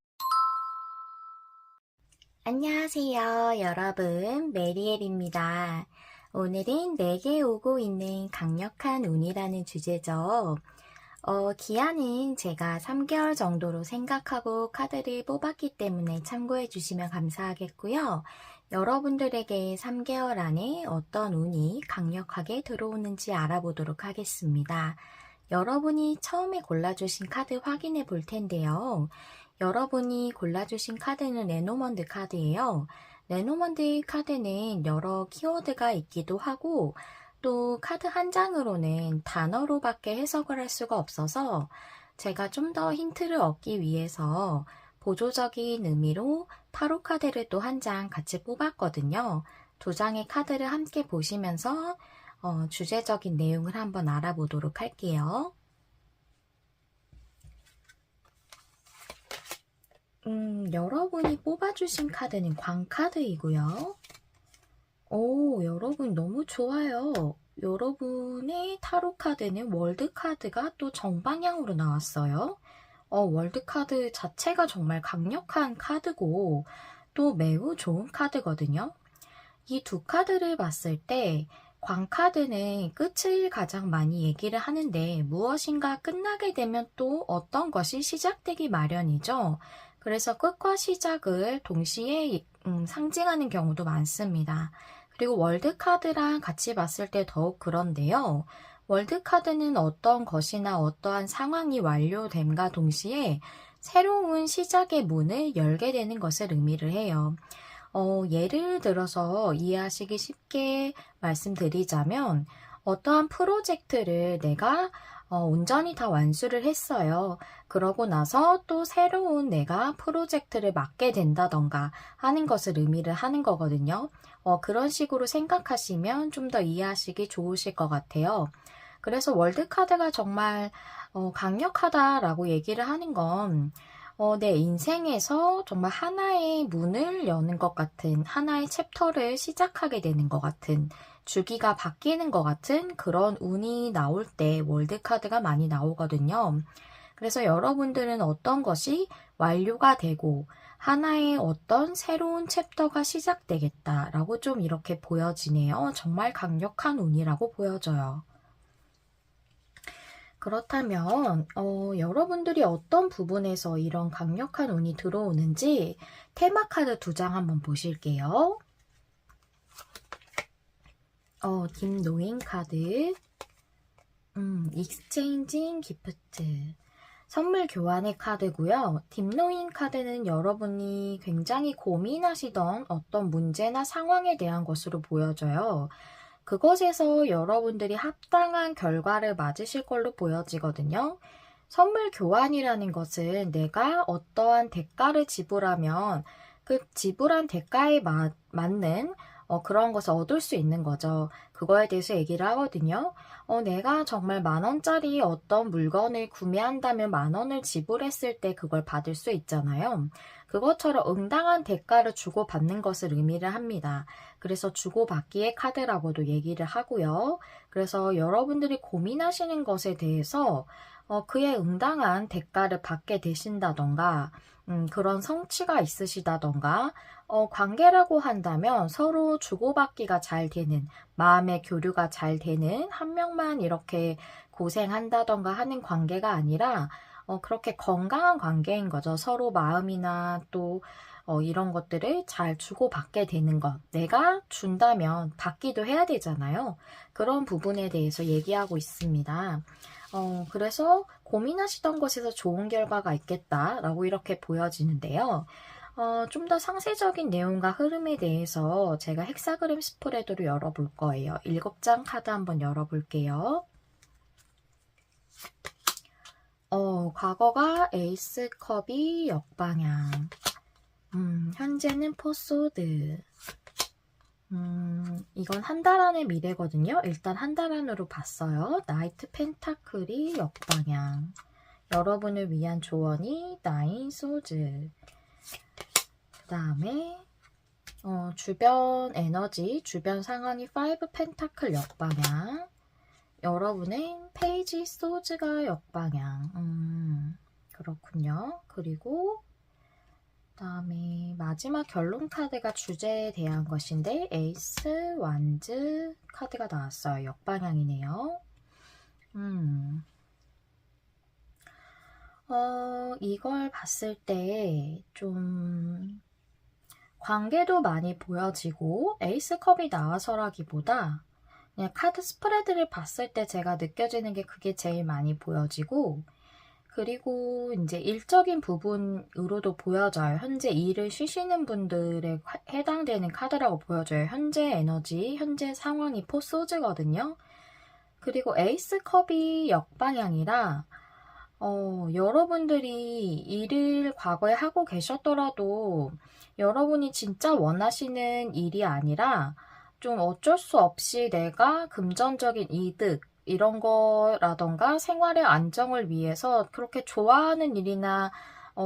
안녕하세요, 여러분. 메리엘입니다. 오늘은 내게 오고 있는 강력한 운이라는 주제죠. 기한은 제가 3개월 정도로 생각하고 카드를 뽑았기 때문에 참고해 주시면 감사하겠고요. 여러분들에게 3개월 안에 어떤 운이 강력하게 들어오는지 알아보도록 하겠습니다. 여러분이 처음에 골라주신 카드 확인해 볼 텐데요. 여러분이 골라주신 카드는 레노먼드 카드예요. 레노먼드 카드는 여러 키워드가 있기도 하고 또 카드 한 장으로는 단어로밖에 해석을 할 수가 없어서 제가 좀 더 힌트를 얻기 위해서 보조적인 의미로 타로 카드를 또 한 장 같이 뽑았거든요. 두 장의 카드를 함께 보시면서 주제적인 내용을 한번 알아보도록 할게요. 여러분이 뽑아주신 카드는 광카드이고요. 오, 여러분 너무 좋아요. 여러분의 타로 카드는 월드 카드가 또 정방향으로 나왔어요. 월드 카드 자체가 정말 강력한 카드고 또 매우 좋은 카드거든요. 이 두 카드를 봤을 때 광카드는 끝을 가장 많이 얘기를 하는데 무엇인가 끝나게 되면 또 어떤 것이 시작되기 마련이죠. 그래서 끝과 시작을 동시에 상징하는 경우도 많습니다. 그리고 월드카드랑 같이 봤을 때 더욱 그런데요. 월드카드는 어떤 것이나 어떠한 상황이 완료됨과 동시에 새로운 시작의 문을 열게 되는 것을 의미를 해요. 예를 들어서 이해하시기 쉽게 말씀드리자면 어떠한 프로젝트를 내가 온전히 다 완수를 했어요. 그러고 나서 또 새로운 내가 프로젝트를 맡게 된다던가 하는 것을 의미를 하는 거거든요. 그런 식으로 생각하시면 좀 더 이해하시기 좋으실 것 같아요. 그래서 월드카드가 정말 강력하다라고 얘기를 하는 건 내 인생에서 정말 하나의 문을 여는 것 같은, 하나의 챕터를 시작하게 되는 것 같은, 주기가 바뀌는 것 같은 그런 운이 나올 때 월드카드가 많이 나오거든요. 그래서 여러분들은 어떤 것이 완료가 되고 하나의 어떤 새로운 챕터가 시작되겠다라고 좀 이렇게 보여지네요. 정말 강력한 운이라고 보여져요. 그렇다면 여러분들이 어떤 부분에서 이런 강력한 운이 들어오는지 테마 카드 2장 한번 보실게요. 김노인 카드, 익스체인징 기프트, 선물 교환의 카드고요. 딥노인 카드는 여러분이 굉장히 고민하시던 어떤 문제나 상황에 대한 것으로 보여져요. 그것에서 여러분들이 합당한 결과를 맞으실 걸로 보여지거든요. 선물 교환이라는 것은 내가 어떠한 대가를 지불하면 그 지불한 대가에 맞는 그런 것을 얻을 수 있는 거죠. 그거에 대해서 얘기를 하거든요. 내가 정말 10,000원짜리 어떤 물건을 구매한다면 10,000원을 지불했을 때 그걸 받을 수 있잖아요. 그것처럼 응당한 대가를 주고받는 것을 의미를 합니다. 그래서 주고받기의 카드라고도 얘기를 하고요. 그래서 여러분들이 고민하시는 것에 대해서 그에 응당한 대가를 받게 되신다던가 그런 성취가 있으시다던가 관계라고 한다면 서로 주고받기가 잘 되는, 마음의 교류가 잘 되는, 한 명만 이렇게 고생한다던가 하는 관계가 아니라 그렇게 건강한 관계인 거죠. 서로 마음이나 또 이런 것들을 잘 주고받게 되는 것. 내가 준다면 받기도 해야 되잖아요. 그런 부분에 대해서 얘기하고 있습니다. 그래서 고민하시던 것에서 좋은 결과가 있겠다라고 이렇게 보여지는데요. 좀 더 상세적인 내용과 흐름에 대해서 제가 헥사그램 스프레드로 열어볼 거예요. 7장 카드 한번 열어볼게요. 과거가 에이스 컵이 역방향. 현재는 포소드. 이건 한 달 안의 미래거든요. 일단 한 달 안으로 봤어요. 나이트 펜타클이 역방향. 여러분을 위한 조언이 나인 소즈. 그 다음에 주변 에너지, 주변 상황이 5 펜타클 역방향. 여러분은 페이지 소즈가 역방향. 그렇군요. 그리고 그다음에 마지막 결론 카드가 주제에 대한 것인데 에이스, 완즈 카드가 나왔어요. 역방향이네요. 이걸 봤을 때 좀 관계도 많이 보여지고 에이스 컵이 나와서라기보다 그냥 카드 스프레드를 봤을 때 제가 느껴지는 게 그게 제일 많이 보여지고, 그리고 이제 일적인 부분으로도 보여져요. 현재 일을 쉬시는 분들에 해당되는 카드라고 보여져요. 현재 에너지, 현재 상황이 포소즈거든요. 그리고 에이스 컵이 역방향이라 여러분들이 일을 과거에 하고 계셨더라도 여러분이 진짜 원하시는 일이 아니라 좀 어쩔 수 없이 내가 금전적인 이득 이런 거라던가 생활의 안정을 위해서 그렇게 좋아하는 일이나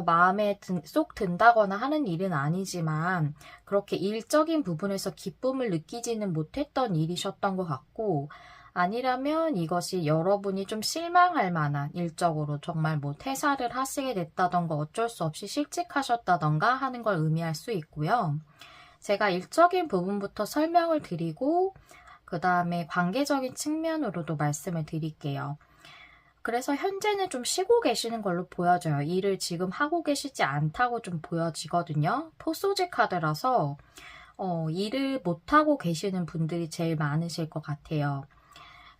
마음에 쏙 든다거나 하는 일은 아니지만 그렇게 일적인 부분에서 기쁨을 느끼지는 못했던 일이셨던 것 같고, 아니라면 이것이 여러분이 좀 실망할 만한 일적으로 정말 뭐 퇴사를 하시게 됐다던가 어쩔 수 없이 실직하셨다던가 하는 걸 의미할 수 있고요. 제가 일적인 부분부터 설명을 드리고 그 다음에 관계적인 측면으로도 말씀을 드릴게요. 그래서 현재는 좀 쉬고 계시는 걸로 보여져요. 일을 지금 하고 계시지 않다고 좀 보여지거든요. 포소지 카드라서 일을 못하고 계시는 분들이 제일 많으실 것 같아요.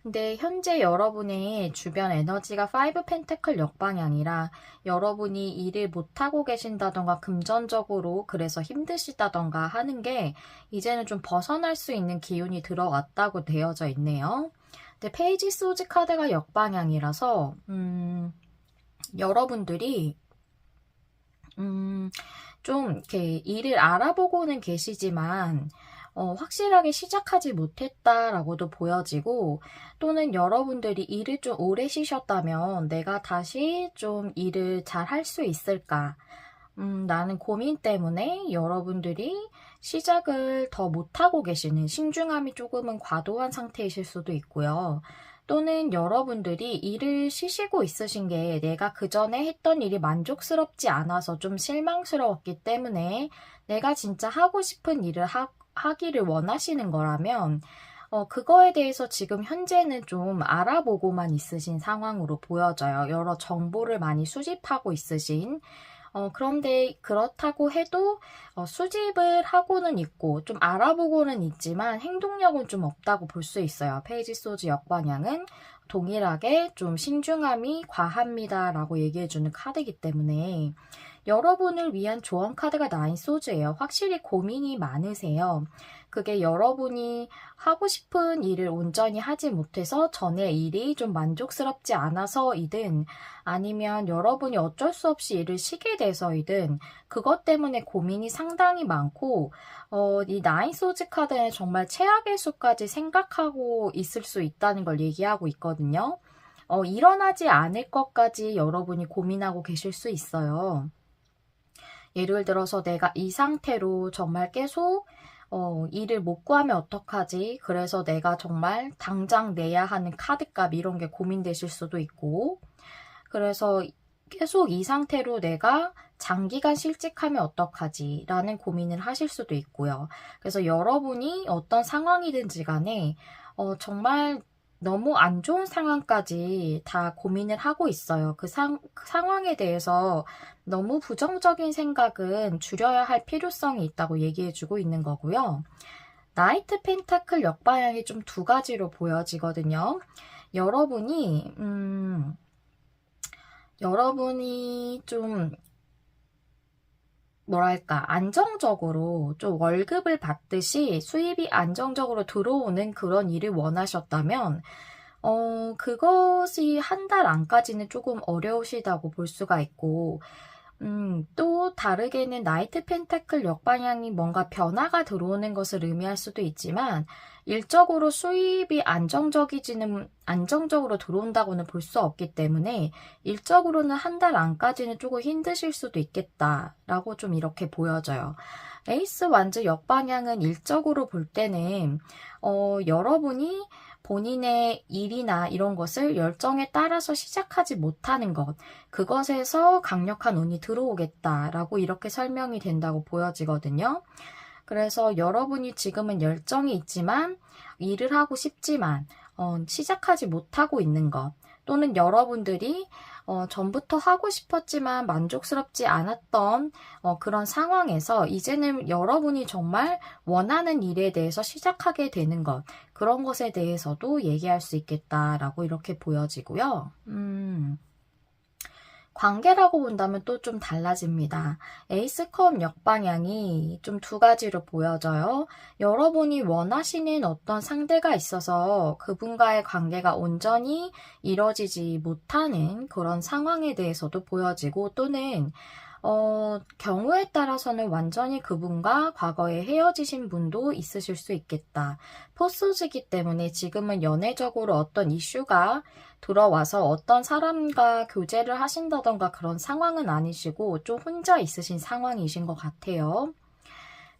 근데 현재 여러분의 주변 에너지가 5 펜타클 역방향이라 여러분이 일을 못하고 계신다던가 금전적으로 그래서 힘드시다던가 하는 게 이제는 좀 벗어날 수 있는 기운이 들어왔다고 되어져 있네요. 근데 페이지 소즈 카드가 역방향이라서 여러분들이 좀 이렇게 일을 알아보고는 계시지만 확실하게 시작하지 못했다라고도 보여지고, 또는 여러분들이 일을 좀 오래 쉬셨다면 내가 다시 좀 일을 잘 할 수 있을까? 라는 고민 때문에 여러분들이 시작을 더 못하고 계시는, 신중함이 조금은 과도한 상태이실 수도 있고요. 또는 여러분들이 일을 쉬시고 있으신 게 내가 그 전에 했던 일이 만족스럽지 않아서 좀 실망스러웠기 때문에 내가 진짜 하고 싶은 일을 하기를 원하시는 거라면 그거에 대해서 지금 현재는 좀 알아보고만 있으신 상황으로 보여져요. 여러 정보를 많이 수집하고 있으신. 그런데 그렇다고 해도 수집을 하고는 있고 좀 알아보고는 있지만 행동력은 좀 없다고 볼 수 있어요. 페이지 소지 역방향은 동일하게 좀 신중함이 과합니다 라고 얘기해주는 카드이기 때문에 여러분을 위한 조언 카드가 나인 소주예요. 확실히 고민이 많으세요. 그게 여러분이 하고 싶은 일을 온전히 하지 못해서 전의 일이 좀 만족스럽지 않아서이든 아니면 여러분이 어쩔 수 없이 일을 쉬게 돼서이든 그것 때문에 고민이 상당히 많고 이 나인 소즈 카드는 정말 최악의 수까지 생각하고 있을 수 있다는 걸 얘기하고 있거든요. 일어나지 않을 것까지 여러분이 고민하고 계실 수 있어요. 예를 들어서 내가 이 상태로 정말 계속 일을 못 구하면 어떡하지? 그래서 내가 정말 당장 내야 하는 카드값 이런 게 고민되실 수도 있고 그래서 계속 이 상태로 내가 장기간 실직하면 어떡하지? 라는 고민을 하실 수도 있고요. 그래서 여러분이 어떤 상황이든지 간에 정말 너무 안 좋은 상황까지 다 고민을 하고 있어요. 그 상황에 대해서 너무 부정적인 생각은 줄여야 할 필요성이 있다고 얘기해주고 있는 거고요. 나이트 펜타클 역방향이 좀 두 가지로 보여지거든요. 여러분이 좀 뭐랄까 안정적으로 좀 월급을 받듯이 수입이 안정적으로 들어오는 그런 일을 원하셨다면 그것이 한 달 안까지는 조금 어려우시다고 볼 수가 있고 또 다르게는 나이트 펜타클 역방향이 뭔가 변화가 들어오는 것을 의미할 수도 있지만 일적으로 수입이 안정적으로 들어온다고는 볼 수 없기 때문에 일적으로는 한 달 안까지는 조금 힘드실 수도 있겠다라고 좀 이렇게 보여져요. 에이스 완즈 역방향은 일적으로 볼 때는 여러분이 본인의 일이나 이런 것을 열정에 따라서 시작하지 못하는 것, 그것에서 강력한 운이 들어오겠다라고 이렇게 설명이 된다고 보여지거든요. 그래서 여러분이 지금은 열정이 있지만 일을 하고 싶지만 시작하지 못하고 있는 것, 또는 여러분들이 전부터 하고 싶었지만 만족스럽지 않았던 그런 상황에서 이제는 여러분이 정말 원하는 일에 대해서 시작하게 되는 것, 그런 것에 대해서도 얘기할 수 있겠다라고 이렇게 보여지고요. 관계라고 본다면 또 좀 달라집니다. 에이스컵 역방향이 좀 두 가지로 보여져요. 여러분이 원하시는 어떤 상대가 있어서 그분과의 관계가 온전히 이뤄지지 못하는 그런 상황에 대해서도 보여지고 또는 경우에 따라서는 완전히 그분과 과거에 헤어지신 분도 있으실 수 있겠다. 포스지기 때문에 지금은 연애적으로 어떤 이슈가 들어와서 어떤 사람과 교제를 하신다던가 그런 상황은 아니시고 좀 혼자 있으신 상황이신 것 같아요.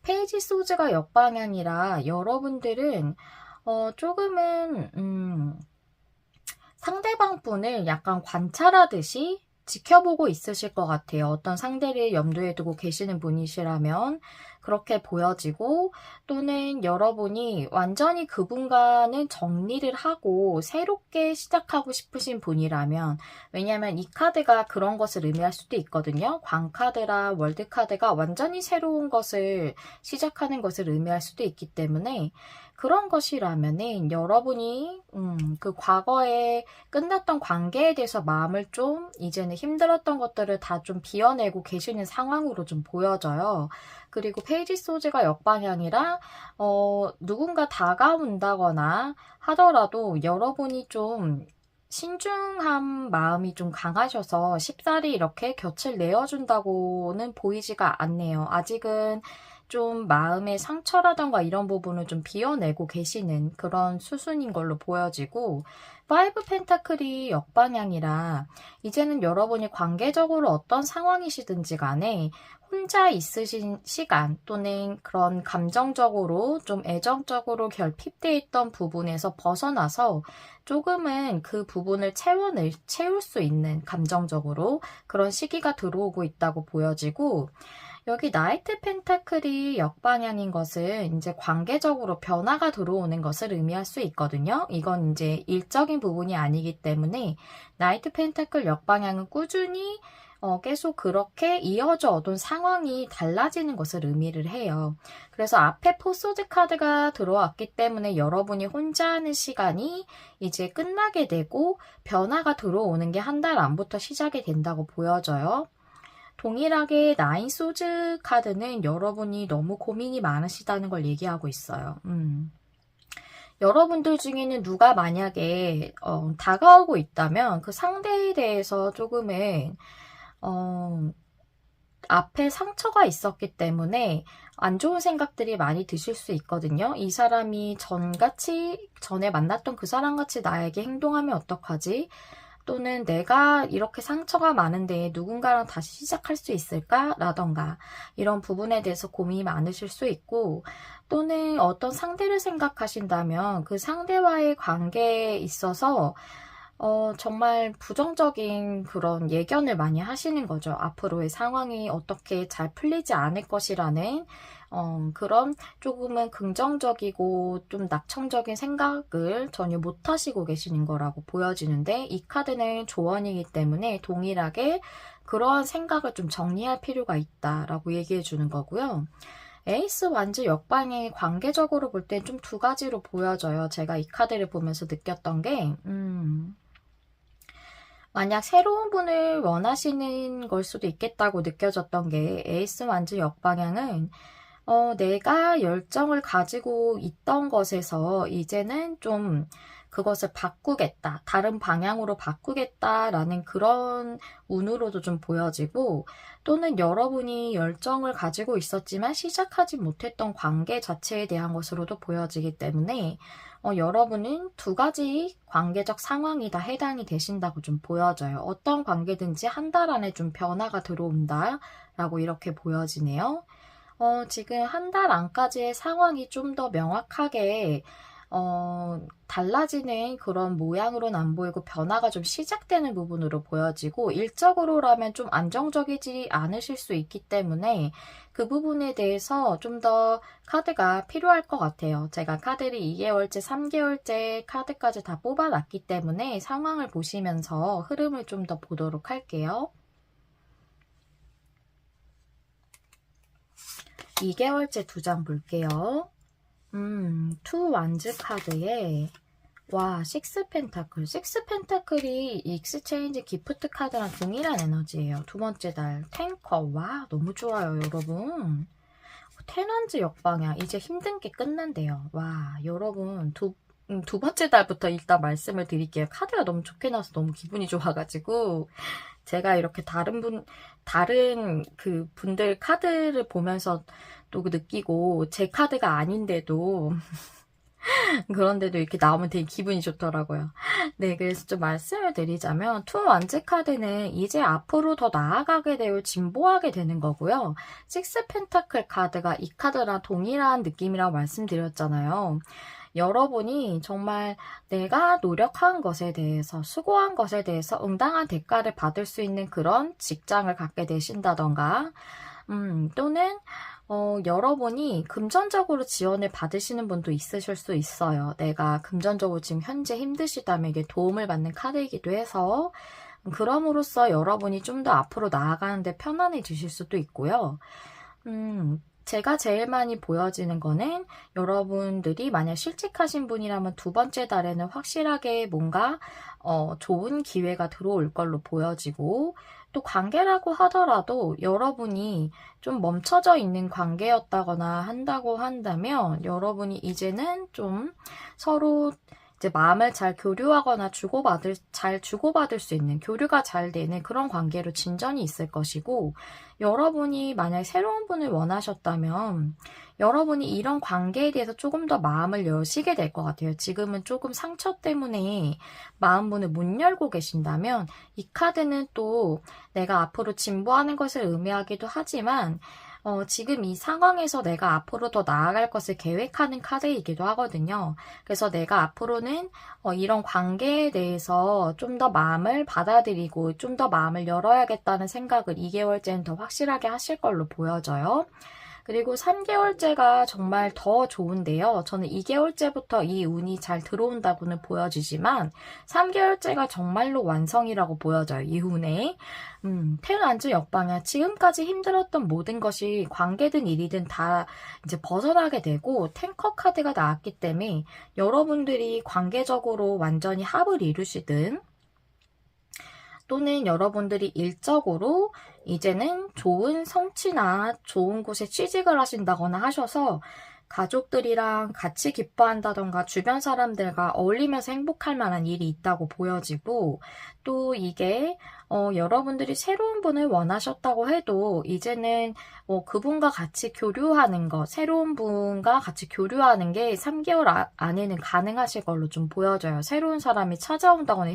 페이지 소즈가 역방향이라 여러분들은 조금은 상대방 분을 약간 관찰하듯이 지켜보고 있으실 것 같아요. 어떤 상대를 염두에 두고 계시는 분이시라면 그렇게 보여지고 또는 여러분이 완전히 그분과는 정리를 하고 새롭게 시작하고 싶으신 분이라면 왜냐하면 이 카드가 그런 것을 의미할 수도 있거든요. 광카드라 월드카드가 완전히 새로운 것을 시작하는 것을 의미할 수도 있기 때문에 그런 것이라면은 여러분이 그 과거에 끝났던 관계에 대해서 마음을 좀 이제는 힘들었던 것들을 다 좀 비워내고 계시는 상황으로 좀 보여져요. 그리고 페이지 소즈가 역방향이라 누군가 다가온다거나 하더라도 여러분이 좀 신중한 마음이 좀 강하셔서 쉽사리 이렇게 곁을 내어준다고는 보이지가 않네요. 아직은 좀 마음의 상처라던가 이런 부분을 좀 비워내고 계시는 그런 수순인 걸로 보여지고 5 펜타클이 역방향이라 이제는 여러분이 관계적으로 어떤 상황이시든지 간에 혼자 있으신 시간 또는 그런 감정적으로 좀 애정적으로 결핍되어 있던 부분에서 벗어나서 조금은 그 부분을 채울 수 있는 감정적으로 그런 시기가 들어오고 있다고 보여지고 여기 나이트 펜타클이 역방향인 것은 이제 관계적으로 변화가 들어오는 것을 의미할 수 있거든요. 이건 이제 일적인 부분이 아니기 때문에 나이트 펜타클 역방향은 꾸준히 계속 그렇게 이어져 오던 상황이 달라지는 것을 의미를 해요. 그래서 앞에 포소드 카드가 들어왔기 때문에 여러분이 혼자 하는 시간이 이제 끝나게 되고 변화가 들어오는 게 한 달 안부터 시작이 된다고 보여져요. 동일하게 나인 소즈 카드는 여러분이 너무 고민이 많으시다는 걸 얘기하고 있어요. 여러분들 중에는 누가 만약에 다가오고 있다면 그 상대에 대해서 조금은 앞에 상처가 있었기 때문에 안 좋은 생각들이 많이 드실 수 있거든요. 이 사람이 전에 만났던 그 사람같이 나에게 행동하면 어떡하지? 또는 내가 이렇게 상처가 많은데 누군가랑 다시 시작할 수 있을까? 라던가 이런 부분에 대해서 고민이 많으실 수 있고, 또는 어떤 상대를 생각하신다면 그 상대와의 관계에 있어서 정말 부정적인 그런 예견을 많이 하시는 거죠. 앞으로의 상황이 어떻게 잘 풀리지 않을 것이라는 그런 조금은 긍정적이고 좀 낙천적인 생각을 전혀 못 하시고 계시는 거라고 보여지는데, 이 카드는 조언이기 때문에 동일하게 그러한 생각을 좀 정리할 필요가 있다라고 얘기해 주는 거고요. 에이스 완즈 역방이 관계적으로 볼 땐 좀 두 가지로 보여져요. 제가 이 카드를 보면서 느꼈던 게 만약 새로운 분을 원하시는 걸 수도 있겠다고 느껴졌던 게, 에이스 완즈 역방향은 내가 열정을 가지고 있던 것에서 이제는 좀 그것을 바꾸겠다, 다른 방향으로 바꾸겠다라는 그런 운으로도 좀 보여지고, 또는 여러분이 열정을 가지고 있었지만 시작하지 못했던 관계 자체에 대한 것으로도 보여지기 때문에 여러분은 두 가지 관계적 상황이 다 해당이 되신다고 좀 보여져요. 어떤 관계든지 한 달 안에 좀 변화가 들어온다 라고 이렇게 보여지네요. 지금 한 달 안까지의 상황이 좀 더 명확하게 달라지는 그런 모양으로는 안 보이고 변화가 좀 시작되는 부분으로 보여지고, 일적으로라면 좀 안정적이지 않으실 수 있기 때문에 그 부분에 대해서 좀 더 카드가 필요할 것 같아요. 제가 카드를 2개월째, 3개월째 카드까지 다 뽑아놨기 때문에 상황을 보시면서 흐름을 좀 더 보도록 할게요. 2개월째 2장 볼게요. 투 완즈 카드에 식스 펜타클. 식스 펜타클이 익스체인지 기프트 카드랑 동일한 에너지예요. 두 번째 달 탱커. 와, 너무 좋아요, 여러분. 테넌즈 역방향. 이제 힘든 게 끝난대요. 와, 여러분 두 번째 달부터 일단 말씀을 드릴게요. 카드가 너무 좋게 나와서 너무 기분이 좋아가지고 제가 이렇게 다른 그 분들 카드를 보면서 또 느끼고, 제 카드가 아닌데도 그런데도 이렇게 나오면 되게 기분이 좋더라고요. 네, 그래서 좀 말씀을 드리자면 투 완즈 카드는 이제 앞으로 더 나아가게 되고 진보하게 되는 거고요. 식스 펜타클 카드가 이 카드랑 동일한 느낌이라고 말씀드렸잖아요. 여러분이 정말 내가 노력한 것에 대해서, 수고한 것에 대해서 응당한 대가를 받을 수 있는 그런 직장을 갖게 되신다던가, 또는 여러분이 금전적으로 지원을 받으시는 분도 있으실 수 있어요. 내가 금전적으로 지금 현재 힘드시다면 이게 도움을 받는 카드이기도 해서, 그럼으로써 여러분이 좀 더 앞으로 나아가는데 편안해지실 수도 있고요. 제가 제일 많이 보여지는 거는, 여러분들이 만약 실직하신 분이라면 두 번째 달에는 확실하게 뭔가 좋은 기회가 들어올 걸로 보여지고, 또 관계라고 하더라도 여러분이 좀 멈춰져 있는 관계였다거나 한다고 한다면, 여러분이 이제는 좀 서로 이제 마음을 잘 교류하거나 잘 주고받을 수 있는, 교류가 잘 되는 그런 관계로 진전이 있을 것이고, 여러분이 만약 새로운 분을 원하셨다면 여러분이 이런 관계에 대해서 조금 더 마음을 여시게 될 것 같아요. 지금은 조금 상처 때문에 마음문을 못 열고 계신다면, 이 카드는 또 내가 앞으로 진보하는 것을 의미하기도 하지만 지금 이 상황에서 내가 앞으로 더 나아갈 것을 계획하는 카드이기도 하거든요. 그래서 내가 앞으로는 이런 관계에 대해서 좀 더 마음을 받아들이고 좀 더 마음을 열어야겠다는 생각을 2개월째는 더 확실하게 하실 걸로 보여져요. 그리고 3개월째가 정말 더 좋은데요. 저는 2개월째부터 이 운이 잘 들어온다고는 보여지지만 3개월째가 정말로 완성이라고 보여져요. 이 운에. 태어난주 역방향. 지금까지 힘들었던 모든 것이 관계든 일이든 다 이제 벗어나게 되고 탱커 카드가 나왔기 때문에 여러분들이 관계적으로 완전히 합을 이루시든 또는 여러분들이 일적으로 이제는 좋은 성취나 좋은 곳에 취직을 하신다거나 하셔서 가족들이랑 같이 기뻐한다던가 주변 사람들과 어울리면서 행복할 만한 일이 있다고 보여지고 또 이게 여러분들이 새로운 분을 원하셨다고 해도 이제는 그분과 같이 교류하는 거, 새로운 분과 같이 교류하는 게 3개월 안에는 가능하실 걸로 좀 보여져요. 새로운 사람이 찾아온다거나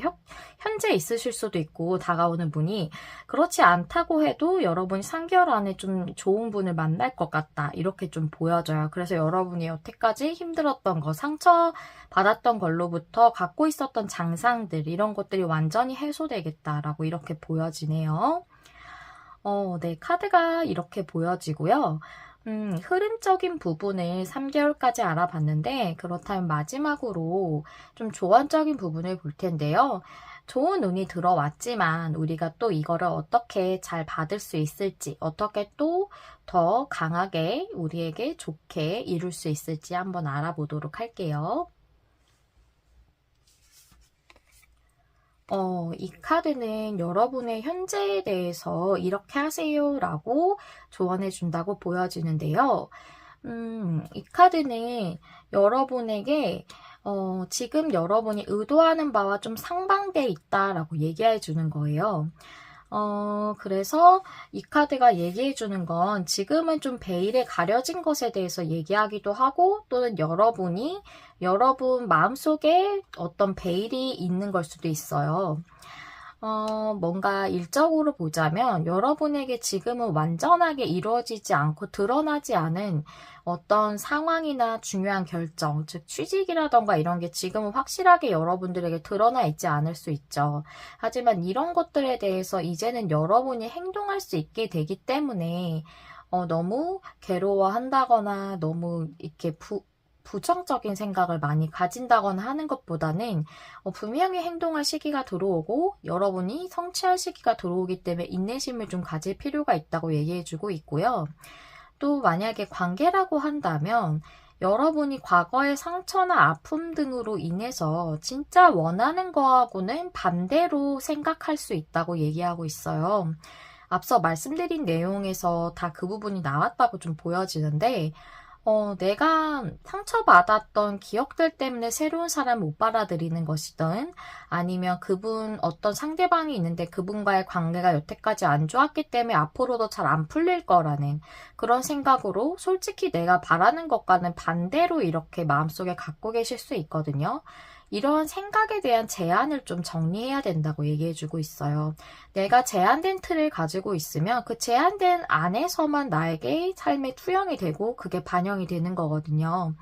현재 있으실 수도 있고 다가오는 분이 그렇지 않다고 해도 여러분이 3개월 안에 좀 좋은 분을 만날 것 같다. 이렇게 좀 보여져요. 그래서 여러분이 여태까지 힘들었던 거, 상처 받았던 걸로부터 갖고 있었던 장상들 이런 것들이 완전히 해소되겠다라고 이렇게 보여지네요. 네, 카드가 이렇게 보여지고요. 흐름적인 부분을 3개월까지 알아봤는데 그렇다면 마지막으로 좀 조언적인 부분을 볼 텐데요. 좋은 운이 들어왔지만 우리가 또 이거를 어떻게 잘 받을 수 있을지 어떻게 또 더 강하게 우리에게 좋게 이룰 수 있을지 한번 알아보도록 할게요. 이 카드는 여러분의 현재에 대해서 이렇게 하세요 라고 조언해 준다고 보여지는데요. 이 카드는 여러분에게 지금 여러분이 의도하는 바와 좀 상반돼 있다라고 얘기해 주는 거예요. 그래서 이 카드가 얘기해 주는 건 지금은 좀 베일에 가려진 것에 대해서 얘기하기도 하고 또는 여러분 마음속에 어떤 베일이 있는 걸 수도 있어요. 뭔가 일적으로 보자면 여러분에게 지금은 완전하게 이루어지지 않고 드러나지 않은 어떤 상황이나 중요한 결정, 즉 취직이라던가 이런 게 지금은 확실하게 여러분들에게 드러나 있지 않을 수 있죠. 하지만 이런 것들에 대해서 이제는 여러분이 행동할 수 있게 되기 때문에 너무 괴로워한다거나 너무 이렇게 부정적인 생각을 많이 가진다거나 하는 것보다는 분명히 행동할 시기가 들어오고 여러분이 성취할 시기가 들어오기 때문에 인내심을 좀 가질 필요가 있다고 얘기해주고 있고요. 또 만약에 관계라고 한다면 여러분이 과거의 상처나 아픔 등으로 인해서 진짜 원하는 거하고는 반대로 생각할 수 있다고 얘기하고 있어요. 앞서 말씀드린 내용에서 다 그 부분이 나왔다고 좀 보여지는데 내가 상처받았던 기억들 때문에 새로운 사람을 못 받아들이는 것이든 아니면 어떤 상대방이 있는데 그분과의 관계가 여태까지 안 좋았기 때문에 앞으로도 잘 안 풀릴 거라는 그런 생각으로 솔직히 내가 바라는 것과는 반대로 이렇게 마음속에 갖고 계실 수 있거든요. 이러한 생각에 대한 제한을 좀 정리해야 된다고 얘기해주고 있어요. 내가 제한된 틀을 가지고 있으면 그 제한된 안에서만 나에게 삶의 투영이 되고 그게 반영이 되는 거거든요.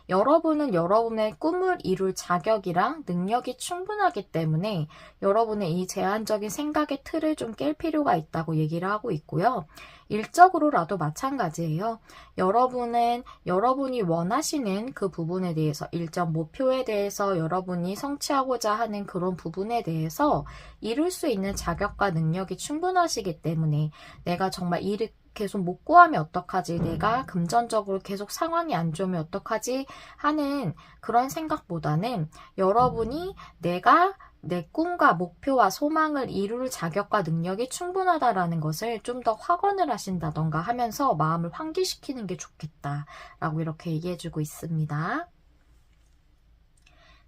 여러분은 여러분의 꿈을 이룰 자격이랑 능력이 충분하기 때문에 여러분의 이 제한적인 생각의 틀을 좀 깰 필요가 있다고 얘기를 하고 있고요. 일적으로라도 마찬가지예요. 여러분이 원하시는 그 부분에 대해서 일정 목표에 대해서 여러분이 성취하고자 하는 그런 부분에 대해서 이룰 수 있는 자격과 능력이 충분하시기 때문에 내가 정말 일을 계속 못 구하면 어떡하지? 내가 금전적으로 계속 상황이 안 좋으면 어떡하지? 하는 그런 생각보다는 여러분이 내가 내 꿈과 목표와 소망을 이룰 자격과 능력이 충분하다라는 것을 좀 더 확언을 하신다던가 하면서 마음을 환기시키는 게 좋겠다라고 이렇게 얘기해주고 있습니다.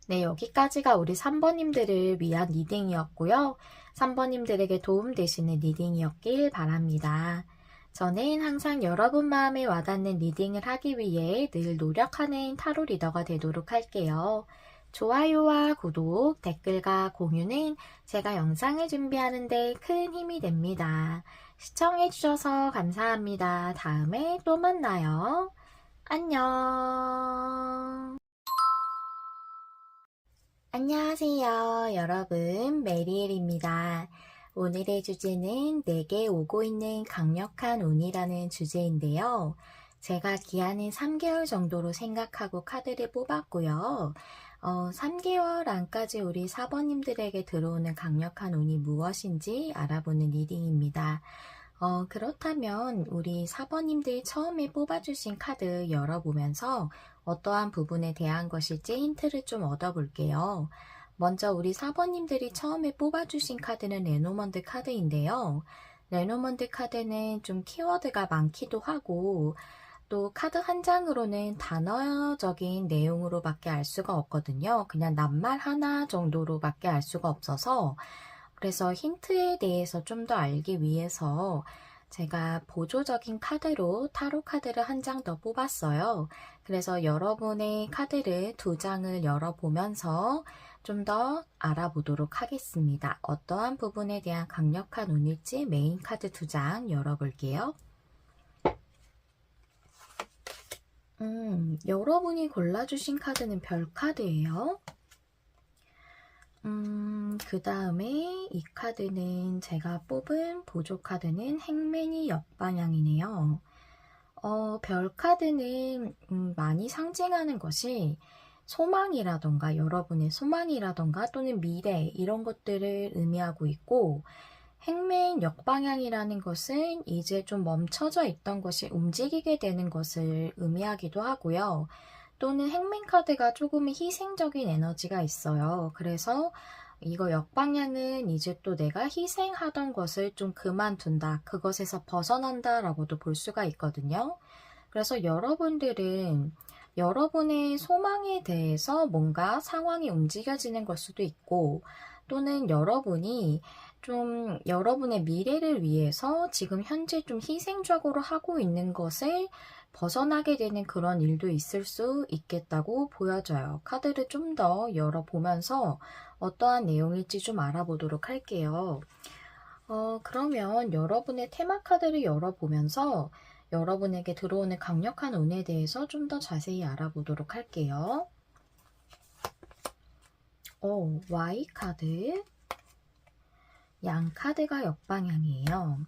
네, 여기까지가 우리 3번님들을 위한 리딩이었고요. 3번님들에게 도움되시는 리딩이었길 바랍니다. 저는 항상 여러분 마음에 와닿는 리딩을 하기 위해 늘 노력하는 타로 리더가 되도록 할게요. 좋아요와 구독, 댓글과 공유는 제가 영상을 준비하는 데 큰 힘이 됩니다. 시청해주셔서 감사합니다. 다음에 또 만나요. 안녕. 안녕하세요, 여러분. 메리엘입니다. 오늘의 주제는 내게 오고 있는 강력한 운이라는 주제인데요. 제가 기한은 3개월 정도로 생각하고 카드를 뽑았고요. 3개월 안까지 우리 사번님들에게 들어오는 강력한 운이 무엇인지 알아보는 리딩입니다. 그렇다면 우리 사번님들 처음에 뽑아주신 카드 열어보면서 어떠한 부분에 대한 것일지 힌트를 좀 얻어볼게요. 먼저 우리 사번님들이 처음에 뽑아주신 카드는 레노먼드 카드인데요. 레노먼드 카드는 좀 키워드가 많기도 하고 또 카드 한 장으로는 단어적인 내용으로밖에 알 수가 없거든요. 그냥 낱말 하나 정도로밖에 알 수가 없어서 그래서 힌트에 대해서 좀 더 알기 위해서 제가 보조적인 카드로 타로 카드를 한 장 더 뽑았어요. 그래서 여러분의 카드를 2장을 열어보면서 좀 더 알아보도록 하겠습니다. 어떠한 부분에 대한 강력한 운일지 메인 카드 2장 열어볼게요. 여러분이 골라주신 카드는 별 카드예요. 그 다음에 이 카드는 제가 뽑은 보조 카드는 행맨이 역방향이네요. 별 카드는 많이 상징하는 것이 소망이라던가 여러분의 소망이라던가 또는 미래 이런 것들을 의미하고 있고 행맨 역방향이라는 것은 이제 좀 멈춰져 있던 것이 움직이게 되는 것을 의미하기도 하고요. 또는 행맨 카드가 조금 희생적인 에너지가 있어요. 그래서 이거 역방향은 이제 또 내가 희생하던 것을 좀 그만둔다. 그것에서 벗어난다 라고도 볼 수가 있거든요. 그래서 여러분들은 여러분의 소망에 대해서 뭔가 상황이 움직여지는 걸 수도 있고 또는 여러분이 좀 여러분의 미래를 위해서 지금 현재 좀 희생적으로 하고 있는 것을 벗어나게 되는 그런 일도 있을 수 있겠다고 보여져요. 카드를 좀 더 열어보면서 어떠한 내용일지 좀 알아보도록 할게요. 그러면 여러분의 테마 카드를 열어보면서 여러분에게 들어오는 강력한 운에 대해서 좀 더 자세히 알아보도록 할게요. Y 카드, 양 카드가 역방향이에요.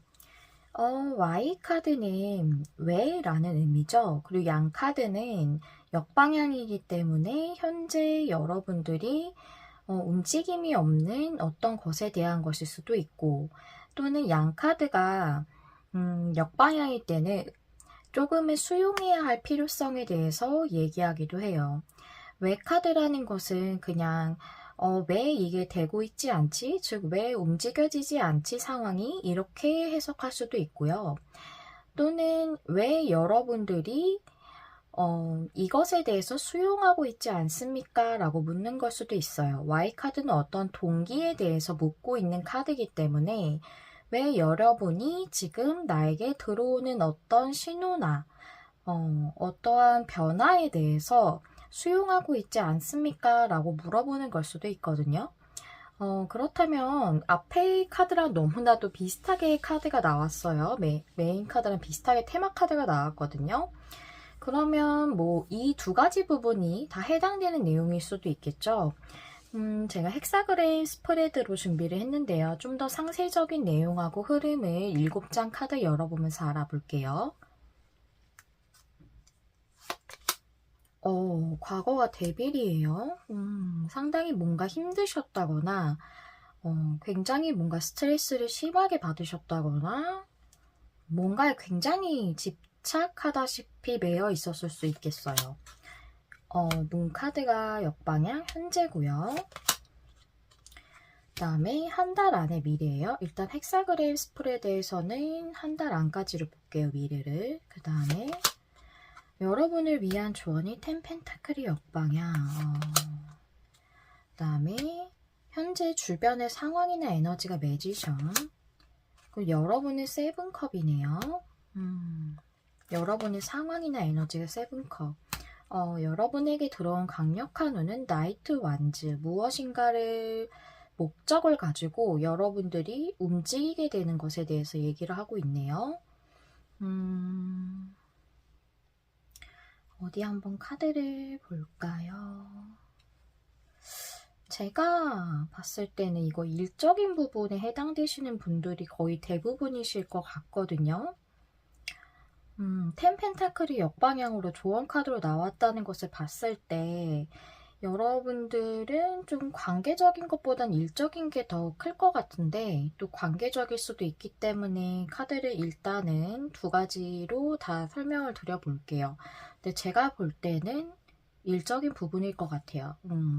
Y 카드는 왜? 라는 의미죠. 그리고 양 카드는 역방향이기 때문에 현재 여러분들이 움직임이 없는 어떤 것에 대한 것일 수도 있고 또는 양 카드가 역방향일 때는 조금은 수용해야 할 필요성에 대해서 얘기하기도 해요. 왜 카드라는 것은 그냥 왜 이게 되고 있지 않지? 즉, 왜 움직여지지 않지? 상황이 이렇게 해석할 수도 있고요. 또는 왜 여러분들이 이것에 대해서 수용하고 있지 않습니까? 라고 묻는 걸 수도 있어요. Y카드는 어떤 동기에 대해서 묻고 있는 카드이기 때문에 왜 여러분이 지금 나에게 들어오는 어떤 신호나 어떠한 변화에 대해서 수용하고 있지 않습니까? 라고 물어보는 걸 수도 있거든요. 그렇다면 앞에 카드랑 너무나도 비슷하게 카드가 나왔어요. 메인 카드랑 비슷하게 테마 카드가 나왔거든요. 그러면 뭐 이 두 가지 부분이 다 해당되는 내용일 수도 있겠죠. 제가 헥사그램 스프레드로 준비를 했는데요. 좀 더 상세적인 내용하고 흐름을 7장 카드 열어보면서 알아볼게요. 과거가 데빌이에요. 상당히 뭔가 힘드셨다거나, 굉장히 뭔가 스트레스를 심하게 받으셨다거나, 뭔가에 굉장히 집착하다시피 매여 있었을 수 있겠어요. 문 카드가 역방향 현재고요. 그 다음에 한 달 안의 미래예요. 일단 헥사그램 스프레드에서는 한 달 안까지로 볼게요. 미래를. 그 다음에 여러분을 위한 조언이 10 펜타클이 역방향. 그 다음에 현재 주변의 상황이나 에너지가 매지션. 그리고 여러분의 7컵이네요. 여러분의 상황이나 에너지가 7컵. 여러분에게 들어온 강력한 운은 나이트 완즈. 무엇인가를 목적을 가지고 여러분들이 움직이게 되는 것에 대해서 얘기를 하고 있네요. 어디 한번 카드를 볼까요? 제가 봤을 때는 이거 일적인 부분에 해당되시는 분들이 거의 대부분이실 것 같거든요. 텐 펜타클이 역방향으로 조언 카드로 나왔다는 것을 봤을 때 여러분들은 좀 관계적인 것보단 일적인 게 더 클 것 같은데 또 관계적일 수도 있기 때문에 카드를 일단은 두 가지로 다 설명을 드려볼게요. 근데 제가 볼 때는 일적인 부분일 것 같아요.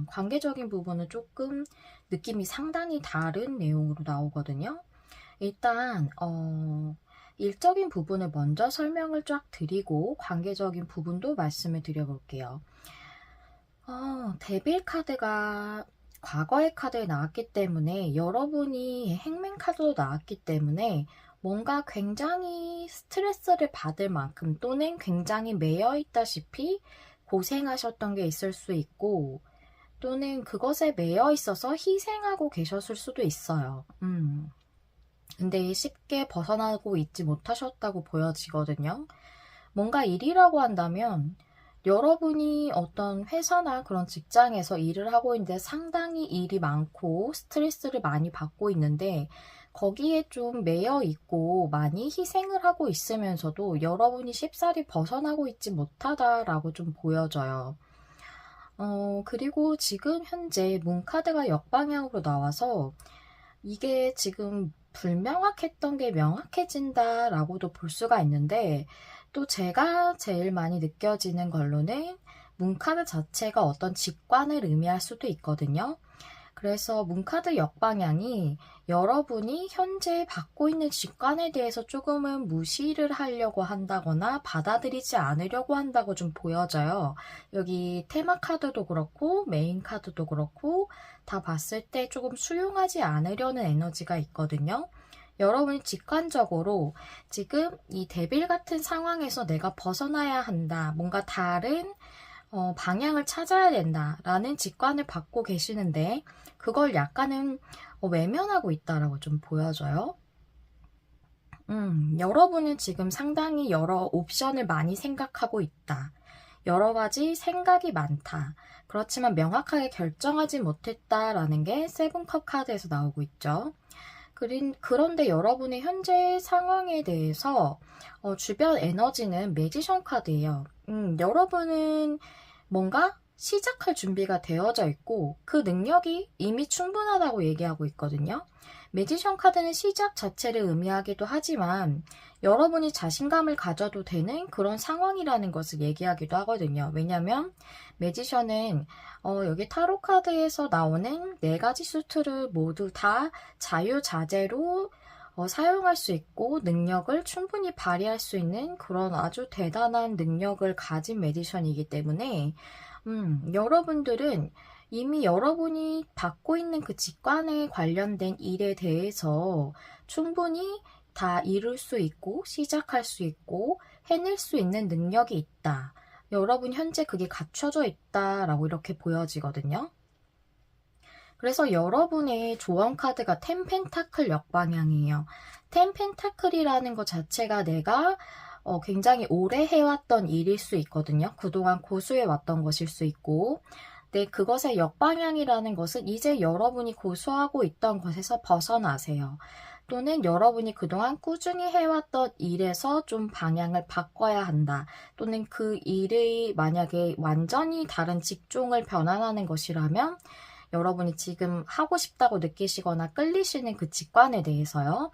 관계적인 부분은 조금 느낌이 상당히 다른 내용으로 나오거든요. 일단 일적인 부분을 먼저 설명을 쫙 드리고 관계적인 부분도 말씀을 드려볼게요. 데빌 카드가 과거의 카드에 나왔기 때문에 여러분이 행맨 카드도 나왔기 때문에 뭔가 굉장히 스트레스를 받을 만큼 또는 굉장히 매여 있다시피 고생하셨던 게 있을 수 있고 또는 그것에 매여 있어서 희생하고 계셨을 수도 있어요. 근데 쉽게 벗어나고 있지 못하셨다고 보여지거든요. 뭔가 일이라고 한다면 여러분이 어떤 회사나 그런 직장에서 일을 하고 있는데 상당히 일이 많고 스트레스를 많이 받고 있는데 거기에 좀 매여 있고 많이 희생을 하고 있으면서도 여러분이 쉽사리 벗어나고 있지 못하다라고 좀 보여져요. 그리고 지금 현재 문카드가 역방향으로 나와서 이게 지금 불명확했던 게 명확해진다라고도 볼 수가 있는데 또 제가 제일 많이 느껴지는 걸로는 문카드 자체가 어떤 직관을 의미할 수도 있거든요. 그래서 문카드 역방향이 여러분이 현재 받고 있는 직관에 대해서 조금은 무시를 하려고 한다거나 받아들이지 않으려고 한다고 좀 보여져요. 여기 테마 카드도 그렇고 메인 카드도 그렇고 다 봤을 때 조금 수용하지 않으려는 에너지가 있거든요. 여러분이 직관적으로 지금 이 데빌 같은 상황에서 내가 벗어나야 한다. 뭔가 다른 방향을 찾아야 된다라는 직관을 받고 계시는데 그걸 약간은 외면하고 있다라고 좀 보여져요. 여러분은 지금 상당히 여러 옵션을 많이 생각하고 있다. 여러 가지 생각이 많다. 그렇지만 명확하게 결정하지 못했다라는 게 세븐컵 카드에서 나오고 있죠. 그런데 여러분의 현재 상황에 대해서 주변 에너지는 매지션 카드예요. 여러분은 뭔가 시작할 준비가 되어져 있고 그 능력이 이미 충분하다고 얘기하고 있거든요. 매지션 카드는 시작 자체를 의미하기도 하지만 여러분이 자신감을 가져도 되는 그런 상황이라는 것을 얘기하기도 하거든요. 왜냐하면 매지션은 여기 타로 카드에서 나오는 4가지 수트를 모두 다 자유자재로 사용할 수 있고 능력을 충분히 발휘할 수 있는 그런 아주 대단한 능력을 가진 매지션이기 때문에 여러분들은 이미 여러분이 받고 있는 그 직관에 관련된 일에 대해서 충분히 다 이룰 수 있고 시작할 수 있고 해낼 수 있는 능력이 있다. 여러분 현재 그게 갖춰져 있다라고 이렇게 보여지거든요. 그래서 여러분의 조언 카드가 텐 펜타클 역방향이에요. 텐 펜타클이라는 것 자체가 내가 굉장히 오래 해왔던 일일 수 있거든요. 그동안 고수해왔던 것일 수 있고 네, 그것의 역방향이라는 것은 이제 여러분이 고수하고 있던 것에서 벗어나세요. 또는 여러분이 그동안 꾸준히 해왔던 일에서 좀 방향을 바꿔야 한다. 또는 그 일이 만약에 완전히 다른 직종을 변환하는 것이라면 여러분이 지금 하고 싶다고 느끼시거나 끌리시는 그 직관에 대해서요.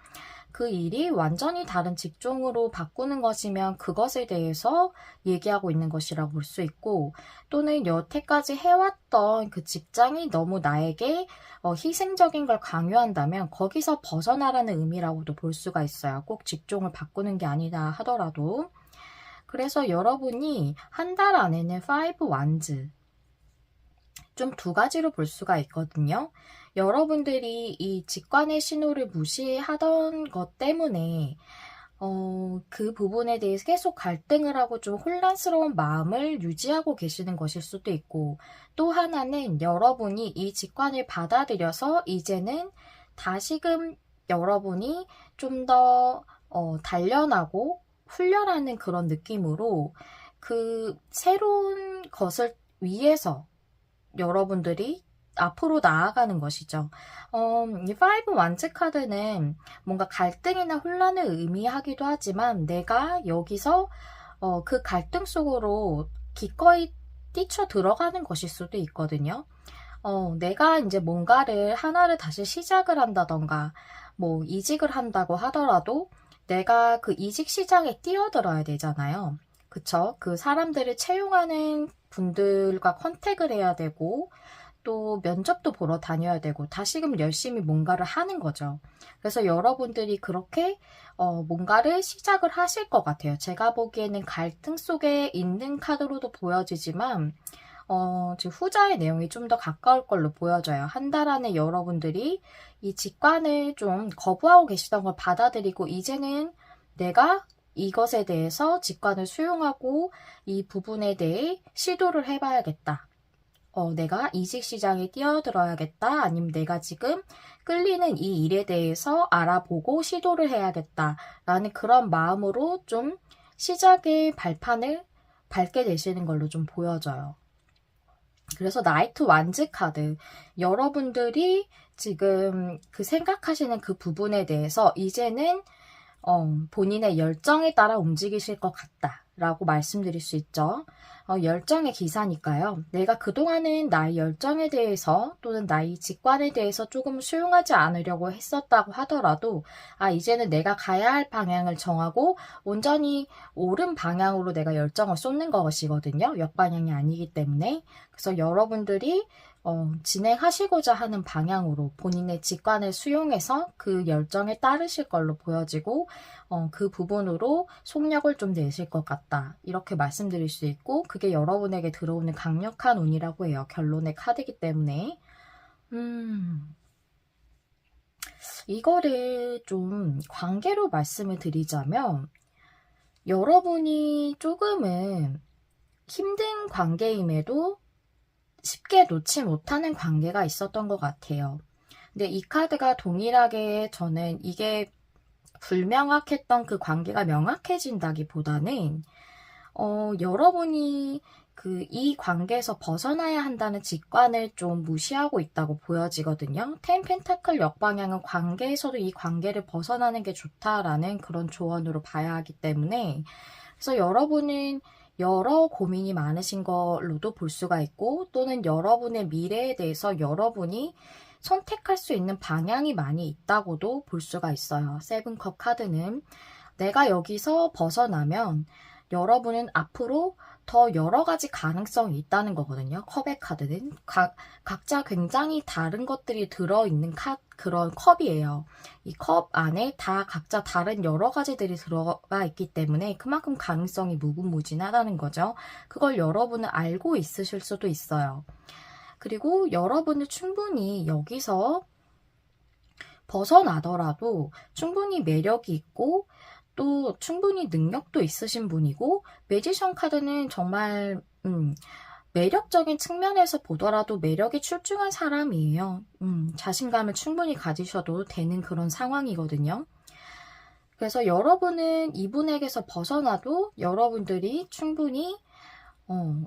그 일이 완전히 다른 직종으로 바꾸는 것이면 그것에 대해서 얘기하고 있는 것이라고 볼 수 있고 또는 여태까지 해왔던 그 직장이 너무 나에게 희생적인 걸 강요한다면 거기서 벗어나라는 의미라고도 볼 수가 있어요. 꼭 직종을 바꾸는 게 아니다 하더라도. 그래서 여러분이 한 달 안에는 5 완즈 좀 두 가지로 볼 수가 있거든요. 여러분들이 이 직관의 신호를 무시하던 것 때문에 그 부분에 대해서 계속 갈등을 하고 좀 혼란스러운 마음을 유지하고 계시는 것일 수도 있고, 또 하나는 여러분이 이 직관을 받아들여서 이제는 다시금 여러분이 좀 더 단련하고 훈련하는 그런 느낌으로 그 새로운 것을 위해서 여러분들이 앞으로 나아가는 것이죠. 이 5 완즈 카드는 뭔가 갈등이나 혼란을 의미하기도 하지만 내가 여기서 그 갈등 속으로 기꺼이 뛰쳐 들어가는 것일 수도 있거든요. 내가 이제 뭔가를 하나를 다시 시작을 한다던가 뭐 이직을 한다고 하더라도 내가 그 이직 시장에 뛰어들어야 되잖아요. 그쵸? 그 사람들을 채용하는 분들과 컨택을 해야 되고 또 면접도 보러 다녀야 되고 다시금 열심히 뭔가를 하는 거죠. 그래서 여러분들이 그렇게 뭔가를 시작을 하실 것 같아요. 제가 보기에는 갈등 속에 있는 카드로도 보여지지만 지금 후자의 내용이 좀 더 가까울 걸로 보여져요. 한 달 안에 여러분들이 이 직관을 좀 거부하고 계시던 걸 받아들이고 이제는 내가 이것에 대해서 직관을 수용하고 이 부분에 대해 시도를 해봐야겠다. 내가 이직 시장에 뛰어들어야겠다. 아니면 내가 지금 끌리는 이 일에 대해서 알아보고 시도를 해야겠다. 라는 그런 마음으로 좀 시작의 발판을 밟게 되시는 걸로 좀 보여져요. 그래서 나이트 완즈 카드, 여러분들이 지금 그 생각하시는 그 부분에 대해서 이제는 본인의 열정에 따라 움직이실 것 같다 라고 말씀드릴 수 있죠. 열정의 기사니까요. 내가 그동안은 나의 열정에 대해서 또는 나의 직관에 대해서 조금 수용하지 않으려고 했었다고 하더라도 이제는 내가 가야 할 방향을 정하고 온전히 옳은 방향으로 내가 열정을 쏟는 것이거든요. 역방향이 아니기 때문에. 그래서 여러분들이 진행하시고자 하는 방향으로 본인의 직관을 수용해서 그 열정에 따르실 걸로 보여지고 그 부분으로 속력을 좀 내실 것 같다. 이렇게 말씀드릴 수 있고 그게 여러분에게 들어오는 강력한 운이라고 해요. 결론의 카드이기 때문에. 이거를 좀 관계로 말씀을 드리자면 여러분이 조금은 힘든 관계임에도 쉽게 놓지 못하는 관계가 있었던 것 같아요. 근데 이 카드가 동일하게 저는 이게 불명확했던 그 관계가 명확해진다기보다는 여러분이 이 관계에서 벗어나야 한다는 직관을 좀 무시하고 있다고 보여지거든요. 10 펜타클 역방향은 관계에서도 이 관계를 벗어나는 게 좋다라는 그런 조언으로 봐야 하기 때문에 그래서 여러분은 여러 고민이 많으신 걸로도 볼 수가 있고 또는 여러분의 미래에 대해서 여러분이 선택할 수 있는 방향이 많이 있다고도 볼 수가 있어요. 세븐컵 카드는 내가 여기서 벗어나면 여러분은 앞으로 더 여러 가지 가능성이 있다는 거거든요. 컵의 카드는 각자 굉장히 다른 것들이 들어있는 그런 컵이에요. 이 컵 안에 다 각자 다른 여러 가지들이 들어가 있기 때문에 그만큼 가능성이 무궁무진하다는 거죠. 그걸 여러분은 알고 있으실 수도 있어요. 그리고 여러분은 충분히 여기서 벗어나더라도 충분히 매력이 있고 또 충분히 능력도 있으신 분이고 매지션 카드는 정말 매력적인 측면에서 보더라도 매력이 출중한 사람이에요. 자신감을 충분히 가지셔도 되는 그런 상황이거든요. 그래서 여러분은 이분에게서 벗어나도 여러분들이 충분히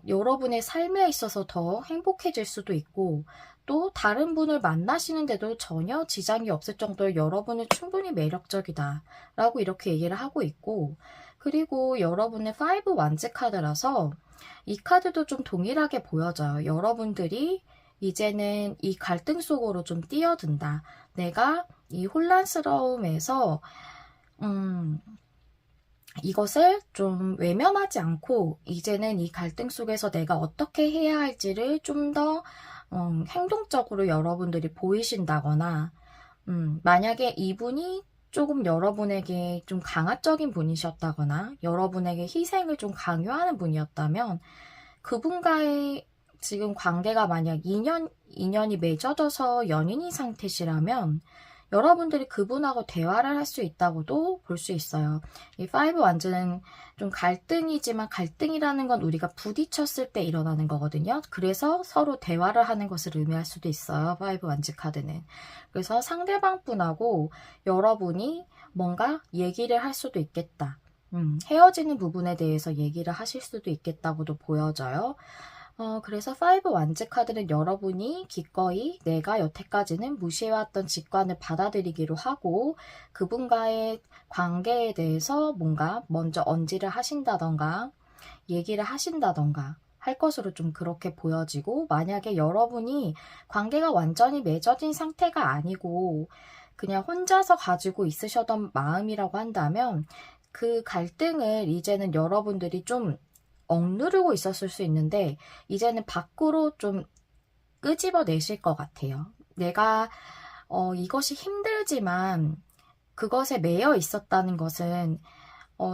여러분의 삶에 있어서 더 행복해질 수도 있고 또 다른 분을 만나시는데도 전혀 지장이 없을 정도로 여러분은 충분히 매력적이다 라고 이렇게 얘기를 하고 있고 그리고 여러분의 5 완즈 카드라서 이 카드도 좀 동일하게 보여져요. 여러분들이 이제는 이 갈등 속으로 좀 뛰어든다. 내가 이 혼란스러움에서 이것을 좀 외면하지 않고 이제는 이 갈등 속에서 내가 어떻게 해야 할지를 좀 더 행동적으로 여러분들이 보이신다거나 만약에 이분이 조금 여러분에게 좀 강압적인 분이셨다거나 여러분에게 희생을 좀 강요하는 분이었다면 그분과의 지금 관계가 만약 인연이 맺어져서 연인인 상태시라면 여러분들이 그분하고 대화를 할 수 있다고도 볼 수 있어요. 이 5 완즈는 좀 갈등이지만 갈등이라는 건 우리가 부딪혔을 때 일어나는 거거든요. 그래서 서로 대화를 하는 것을 의미할 수도 있어요. 5 완즈 카드는. 그래서 상대방 분하고 여러분이 뭔가 얘기를 할 수도 있겠다. 헤어지는 부분에 대해서 얘기를 하실 수도 있겠다고도 보여져요. 그래서 5 완즈 카드는 여러분이 기꺼이 내가 여태까지는 무시해왔던 직관을 받아들이기로 하고 그분과의 관계에 대해서 뭔가 먼저 언지를 하신다던가 얘기를 하신다던가 할 것으로 좀 그렇게 보여지고, 만약에 여러분이 관계가 완전히 맺어진 상태가 아니고 그냥 혼자서 가지고 있으셨던 마음이라고 한다면 그 갈등을 이제는 여러분들이 좀 억누르고 있었을 수 있는데 이제는 밖으로 좀 끄집어내실 것 같아요. 내가 이것이 힘들지만 그것에 매여 있었다는 것은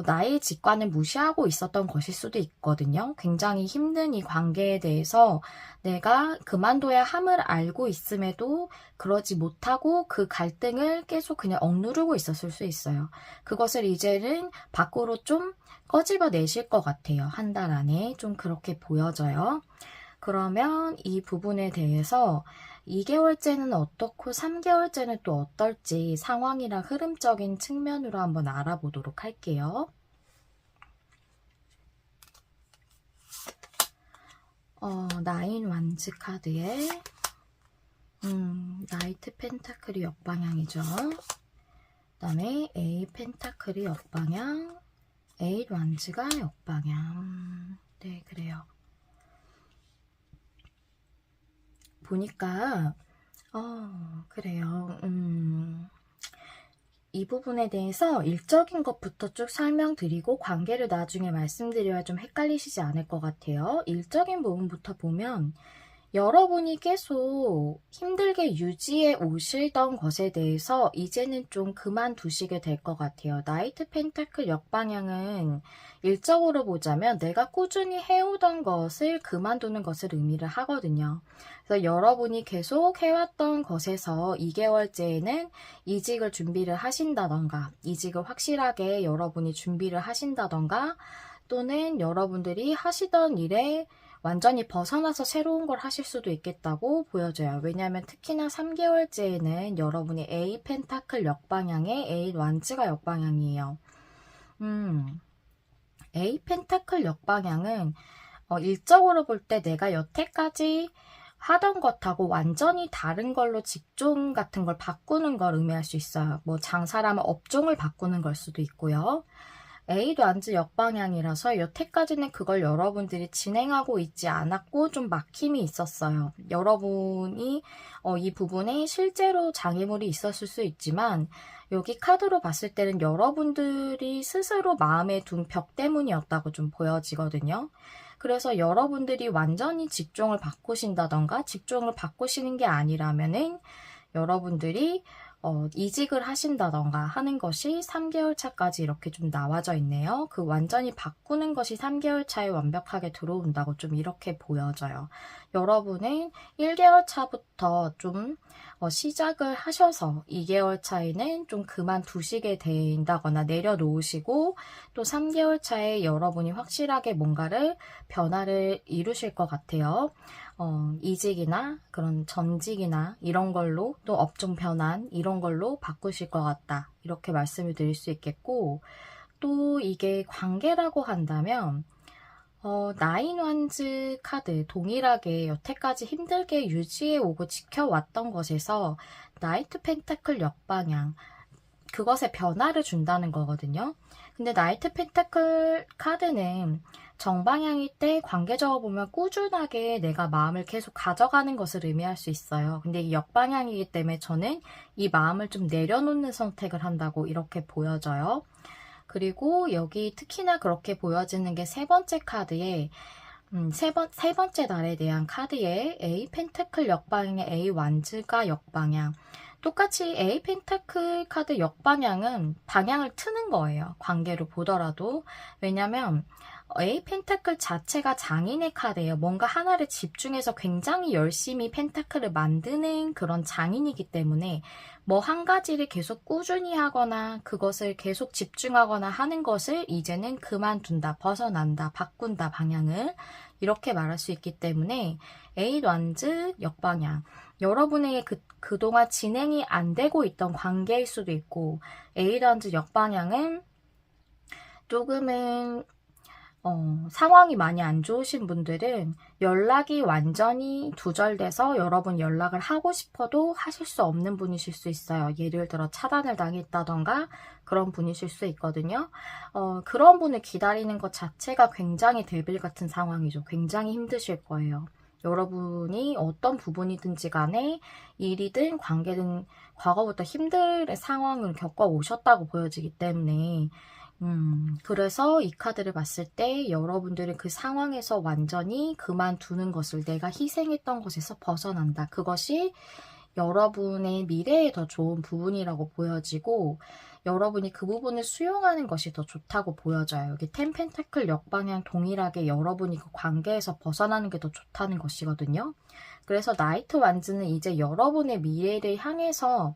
나의 직관을 무시하고 있었던 것일 수도 있거든요. 굉장히 힘든 이 관계에 대해서 내가 그만둬야 함을 알고 있음에도 그러지 못하고 그 갈등을 계속 그냥 억누르고 있었을 수 있어요. 그것을 이제는 밖으로 좀 꺼집어내실 것 같아요. 한 달 안에 좀 그렇게 보여져요. 그러면 이 부분에 대해서 2개월째는 어떻고 3개월째는 또 어떨지 상황이랑 흐름적인 측면으로 한번 알아보도록 할게요. 나인 완즈 카드에 나이트 펜타클이 역방향이죠. 그 다음에 에이 펜타클이 역방향, 에잇 완즈가 역방향. 네, 그래요. 보니까 그래요. 이 부분에 대해서 일적인 것부터 쭉 설명드리고 관계를 나중에 말씀드려야 좀 헷갈리시지 않을 것 같아요. 일적인 부분부터 보면 여러분이 계속 힘들게 유지해 오시던 것에 대해서 이제는 좀 그만두시게 될 것 같아요. 나이트 펜타클 역방향은 일적으로 보자면 내가 꾸준히 해오던 것을 그만두는 것을 의미를 하거든요. 그래서 여러분이 계속 해왔던 것에서 2개월째에는 이직을 준비를 하신다던가, 이직을 확실하게 여러분이 준비를 하신다던가, 또는 여러분들이 하시던 일에 완전히 벗어나서 새로운 걸 하실 수도 있겠다고 보여져요. 왜냐하면 특히나 3개월째에는 여러분이 A 펜타클 역방향에 A 완즈가 역방향이에요. A 펜타클 역방향은 일적으로 볼 때 내가 여태까지 하던 것하고 완전히 다른 걸로 직종 같은 걸 바꾸는 걸 의미할 수 있어요. 뭐 장사라면 업종을 바꾸는 걸 수도 있고요. A도 완즈 역방향이라서 여태까지는 그걸 여러분들이 진행하고 있지 않았고 좀 막힘이 있었어요. 여러분이 이 부분에 실제로 장애물이 있었을 수 있지만 여기 카드로 봤을 때는 여러분들이 스스로 마음에 둔 벽 때문이었다고 좀 보여지거든요. 그래서 여러분들이 완전히 직종을 바꾸신다던가 직종을 바꾸시는 게 아니라면은 여러분들이 이직을 하신다던가 하는 것이 3개월 차까지 이렇게 좀 나와져 있네요. 그 완전히 바꾸는 것이 3개월 차에 완벽하게 들어온다고 좀 이렇게 보여져요. 여러분은 1개월 차부터 좀 시작을 하셔서 2개월 차에는 좀 그만두시게 된다거나 내려놓으시고 또 3개월 차에 여러분이 확실하게 뭔가를 변화를 이루실 것 같아요. 이직이나 그런 전직이나 이런 걸로 또 업종 변환 이런 걸로 바꾸실 것 같다. 이렇게 말씀을 드릴 수 있겠고, 또 이게 관계라고 한다면 나인 완즈 카드 동일하게 여태까지 힘들게 유지해오고 지켜왔던 것에서 나이트 펜타클 역방향 그것에 변화를 준다는 거거든요. 근데 나이트 펜타클 카드는 정방향일 때 관계적으로 보면 꾸준하게 내가 마음을 계속 가져가는 것을 의미할 수 있어요. 근데 이 역방향이기 때문에 저는 이 마음을 좀 내려놓는 선택을 한다고 이렇게 보여져요. 그리고 여기 특히나 그렇게 보여지는 게 세 번째 카드에 세 번째 달에 대한 카드에 A 펜타클 역방향에 A 완즈가 역방향. 똑같이 A 펜타클 카드 역방향은 방향을 트는 거예요. 관계로 보더라도. 왜냐면 에이 펜타클 자체가 장인의 카드예요. 뭔가 하나를 집중해서 굉장히 열심히 펜타클을 만드는 그런 장인이기 때문에 뭐 한 가지를 계속 꾸준히 하거나 그것을 계속 집중하거나 하는 것을 이제는 그만둔다, 벗어난다, 바꾼다 방향을 이렇게 말할 수 있기 때문에 에잇 완즈 역방향. 여러분의 그동안 진행이 안 되고 있던 관계일 수도 있고 에잇 완즈 역방향은 조금은 상황이 많이 안 좋으신 분들은 연락이 완전히 두절돼서 여러분 연락을 하고 싶어도 하실 수 없는 분이실 수 있어요. 예를 들어 차단을 당했다던가 그런 분이실 수 있거든요. 그런 분을 기다리는 것 자체가 굉장히 데빌 같은 상황이죠. 굉장히 힘드실 거예요. 여러분이 어떤 부분이든지 간에 일이든 관계든 과거부터 힘든 상황을 겪어 오셨다고 보여지기 때문에 그래서 이 카드를 봤을 때 여러분들은 그 상황에서 완전히 그만두는 것을 내가 희생했던 것에서 벗어난다. 그것이 여러분의 미래에 더 좋은 부분이라고 보여지고 여러분이 그 부분을 수용하는 것이 더 좋다고 보여져요. 여기 텐 펜타클 역방향 동일하게 여러분이 그 관계에서 벗어나는 게 더 좋다는 것이거든요. 그래서 나이트 완즈는 이제 여러분의 미래를 향해서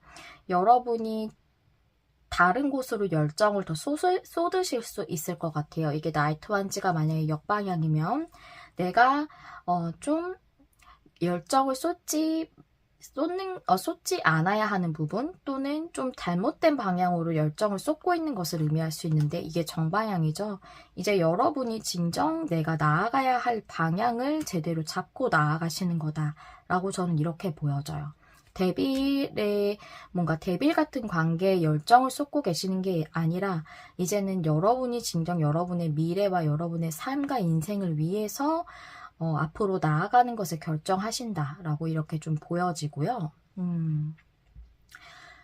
여러분이 다른 곳으로 열정을 더 쏟으실 수 있을 것 같아요. 이게 나이트 완즈가 만약에 역방향이면 내가 좀 열정을 쏟지 않아야 하는 부분 또는 좀 잘못된 방향으로 열정을 쏟고 있는 것을 의미할 수 있는데 이게 정방향이죠. 이제 여러분이 진정 내가 나아가야 할 방향을 제대로 잡고 나아가시는 거다라고 저는 이렇게 보여져요. 데빌의 뭔가 데빌 같은 관계에 열정을 쏟고 계시는 게 아니라 이제는 여러분이 진정 여러분의 미래와 여러분의 삶과 인생을 위해서 앞으로 나아가는 것을 결정하신다라고 이렇게 좀 보여지고요.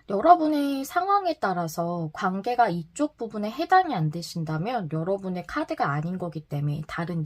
여러분의 상황에 따라서 관계가 이쪽 부분에 해당이 안 되신다면 여러분의 카드가 아닌 거기 때문에 다른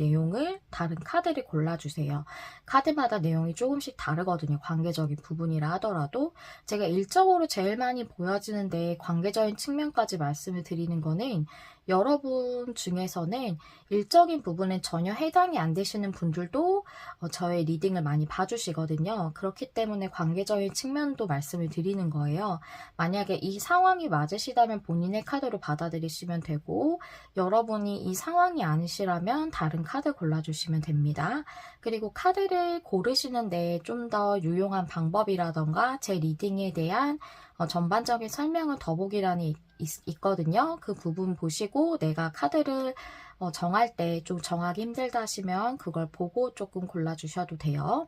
카드를 골라주세요. 카드마다 내용이 조금씩 다르거든요. 관계적인 부분이라 하더라도 제가 일적으로 제일 많이 보여지는데 관계적인 측면까지 말씀을 드리는 거는 여러분 중에서는 일적인 부분에 전혀 해당이 안 되시는 분들도 저의 리딩을 많이 봐주시거든요. 그렇기 때문에 관계적인 측면도 말씀을 드리는 거예요. 만약에 이 상황이 맞으시다면 본인의 카드로 받아들이시면 되고 여러분이 이 상황이 아니시라면 다른 카드 골라주시면 됩니다. 그리고 카드를 고르시는데 좀 더 유용한 방법이라던가 제 리딩에 대한 전반적인 설명은 더보기란에 있거든요. 그 부분 보시고 내가 카드를 정할 때 좀 정하기 힘들다 하시면 그걸 보고 조금 골라주셔도 돼요.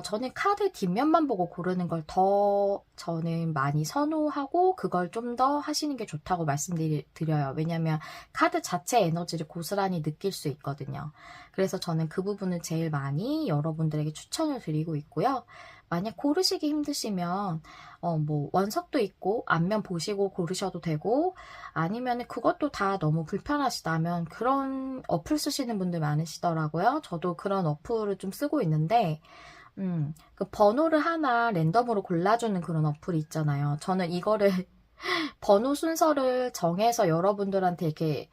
저는 카드 뒷면만 보고 고르는 걸 더 저는 많이 선호하고 그걸 좀 더 하시는 게 좋다고 말씀드려요. 왜냐면 카드 자체 에너지를 고스란히 느낄 수 있거든요. 그래서 저는 그 부분을 제일 많이 여러분들에게 추천을 드리고 있고요. 만약 고르시기 힘드시면 뭐 원석도 있고 앞면 보시고 고르셔도 되고 아니면 그것도 다 너무 불편하시다면 그런 어플 쓰시는 분들 많으시더라고요. 저도 그런 어플을 좀 쓰고 있는데 그 번호를 하나 랜덤으로 골라주는 그런 어플이 있잖아요. 저는 이거를 번호 순서를 정해서 여러분들한테 이렇게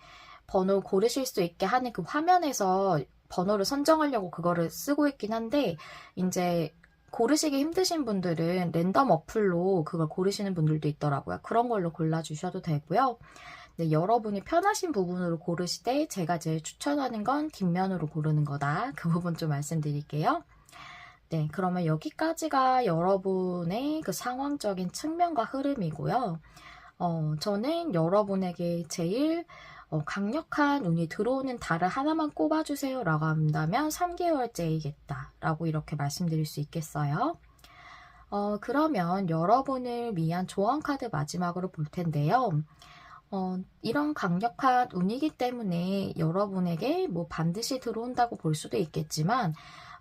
번호 고르실 수 있게 하는 그 화면에서 번호를 선정하려고 그거를 쓰고 있긴 한데 이제 고르시기 힘드신 분들은 랜덤 어플로 그걸 고르시는 분들도 있더라고요. 그런 걸로 골라주셔도 되고요. 네, 여러분이 편하신 부분으로 고르시되 제가 제일 추천하는 건 뒷면으로 고르는 거다. 그 부분 좀 말씀드릴게요. 네, 그러면 여기까지가 여러분의 그 상황적인 측면과 흐름이고요. 저는 여러분에게 제일 강력한 운이 들어오는 달을 하나만 꼽아주세요 라고 한다면 3개월째이겠다 라고 이렇게 말씀드릴 수 있겠어요. 그러면 여러분을 위한 조언 카드 마지막으로 볼 텐데요. 이런 강력한 운이기 때문에 여러분에게 뭐 반드시 들어온다고 볼 수도 있겠지만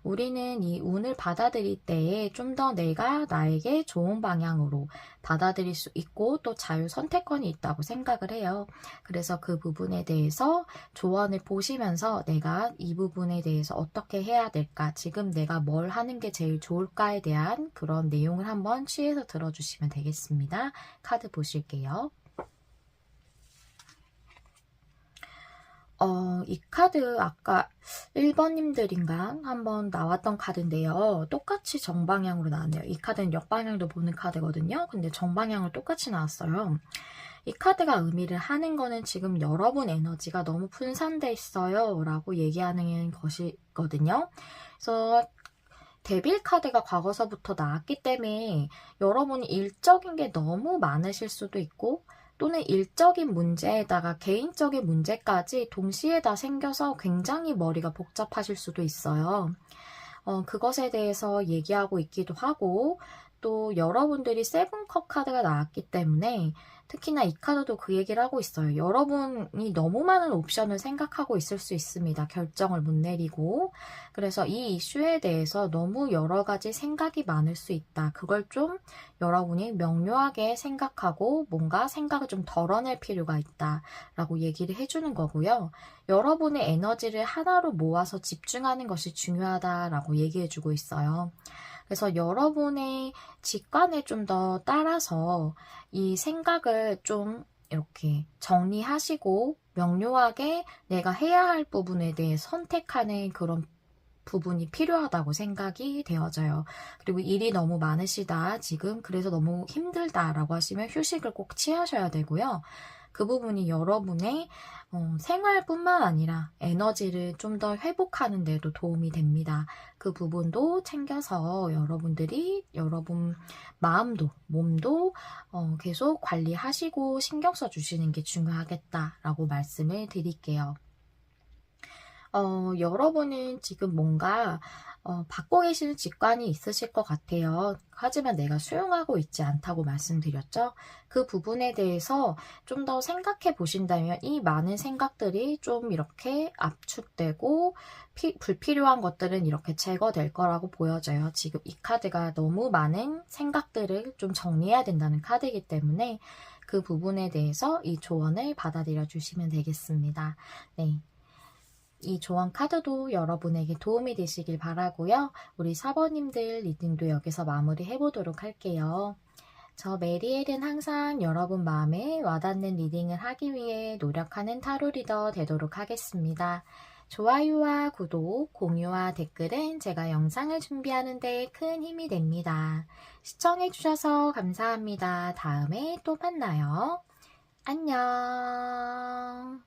우리는 이 운을 받아들일 때에 좀 더 내가 나에게 좋은 방향으로 받아들일 수 있고 또 자유 선택권이 있다고 생각을 해요. 그래서 그 부분에 대해서 조언을 보시면서 내가 이 부분에 대해서 어떻게 해야 될까, 지금 내가 뭘 하는 게 제일 좋을까에 대한 그런 내용을 한번 취해서 들어주시면 되겠습니다. 카드 보실게요. 이 카드 아까 1번님들인가 한번 나왔던 카드인데요. 똑같이 정방향으로 나왔네요. 이 카드는 역방향도 보는 카드거든요. 근데 정방향으로 똑같이 나왔어요. 이 카드가 의미를 하는 거는 지금 여러분 에너지가 너무 분산돼 있어요 라고 얘기하는 것이거든요. 그래서 데빌 카드가 과거서부터 나왔기 때문에 여러분이 일적인 게 너무 많으실 수도 있고 또는 일적인 문제에다가 개인적인 문제까지 동시에 다 생겨서 굉장히 머리가 복잡하실 수도 있어요. 그것에 대해서 얘기하고 있기도 하고 또 여러분들이 세븐컵 카드가 나왔기 때문에 특히나 이 카드도 그 얘기를 하고 있어요. 여러분이 너무 많은 옵션을 생각하고 있을 수 있습니다. 결정을 못 내리고. 그래서 이 이슈에 대해서 너무 여러 가지 생각이 많을 수 있다. 그걸 좀 여러분이 명료하게 생각하고 뭔가 생각을 좀 덜어낼 필요가 있다. 라고 얘기를 해주는 거고요. 여러분의 에너지를 하나로 모아서 집중하는 것이 중요하다라고 얘기해주고 있어요. 그래서 여러분의 직관에 좀 더 따라서 이 생각을 좀 이렇게 정리하시고 명료하게 내가 해야 할 부분에 대해 선택하는 그런 부분이 필요하다고 생각이 되어져요. 그리고 일이 너무 많으시다, 지금 그래서 너무 힘들다라고 하시면 휴식을 꼭 취하셔야 되고요. 그 부분이 여러분의 생활뿐만 아니라 에너지를 좀 더 회복하는 데도 도움이 됩니다. 그 부분도 챙겨서 여러분들이 여러분 마음도 몸도 계속 관리하시고 신경 써주시는 게 중요하겠다라고 말씀을 드릴게요. 여러분은 지금 뭔가 받고 계시는 직관이 있으실 것 같아요. 하지만 내가 수용하고 있지 않다고 말씀드렸죠. 그 부분에 대해서 좀 더 생각해 보신다면 이 많은 생각들이 좀 이렇게 압축되고 불필요한 것들은 이렇게 제거될 거라고 보여져요. 지금 이 카드가 너무 많은 생각들을 좀 정리해야 된다는 카드이기 때문에 그 부분에 대해서 이 조언을 받아들여 주시면 되겠습니다. 네. 이 조언 카드도 여러분에게 도움이 되시길 바라고요. 우리 사번님들 리딩도 여기서 마무리 해보도록 할게요. 저 메리엘은 항상 여러분 마음에 와닿는 리딩을 하기 위해 노력하는 타로 리더 되도록 하겠습니다. 좋아요와 구독, 공유와 댓글은 제가 영상을 준비하는 데 큰 힘이 됩니다. 시청해주셔서 감사합니다. 다음에 또 만나요. 안녕.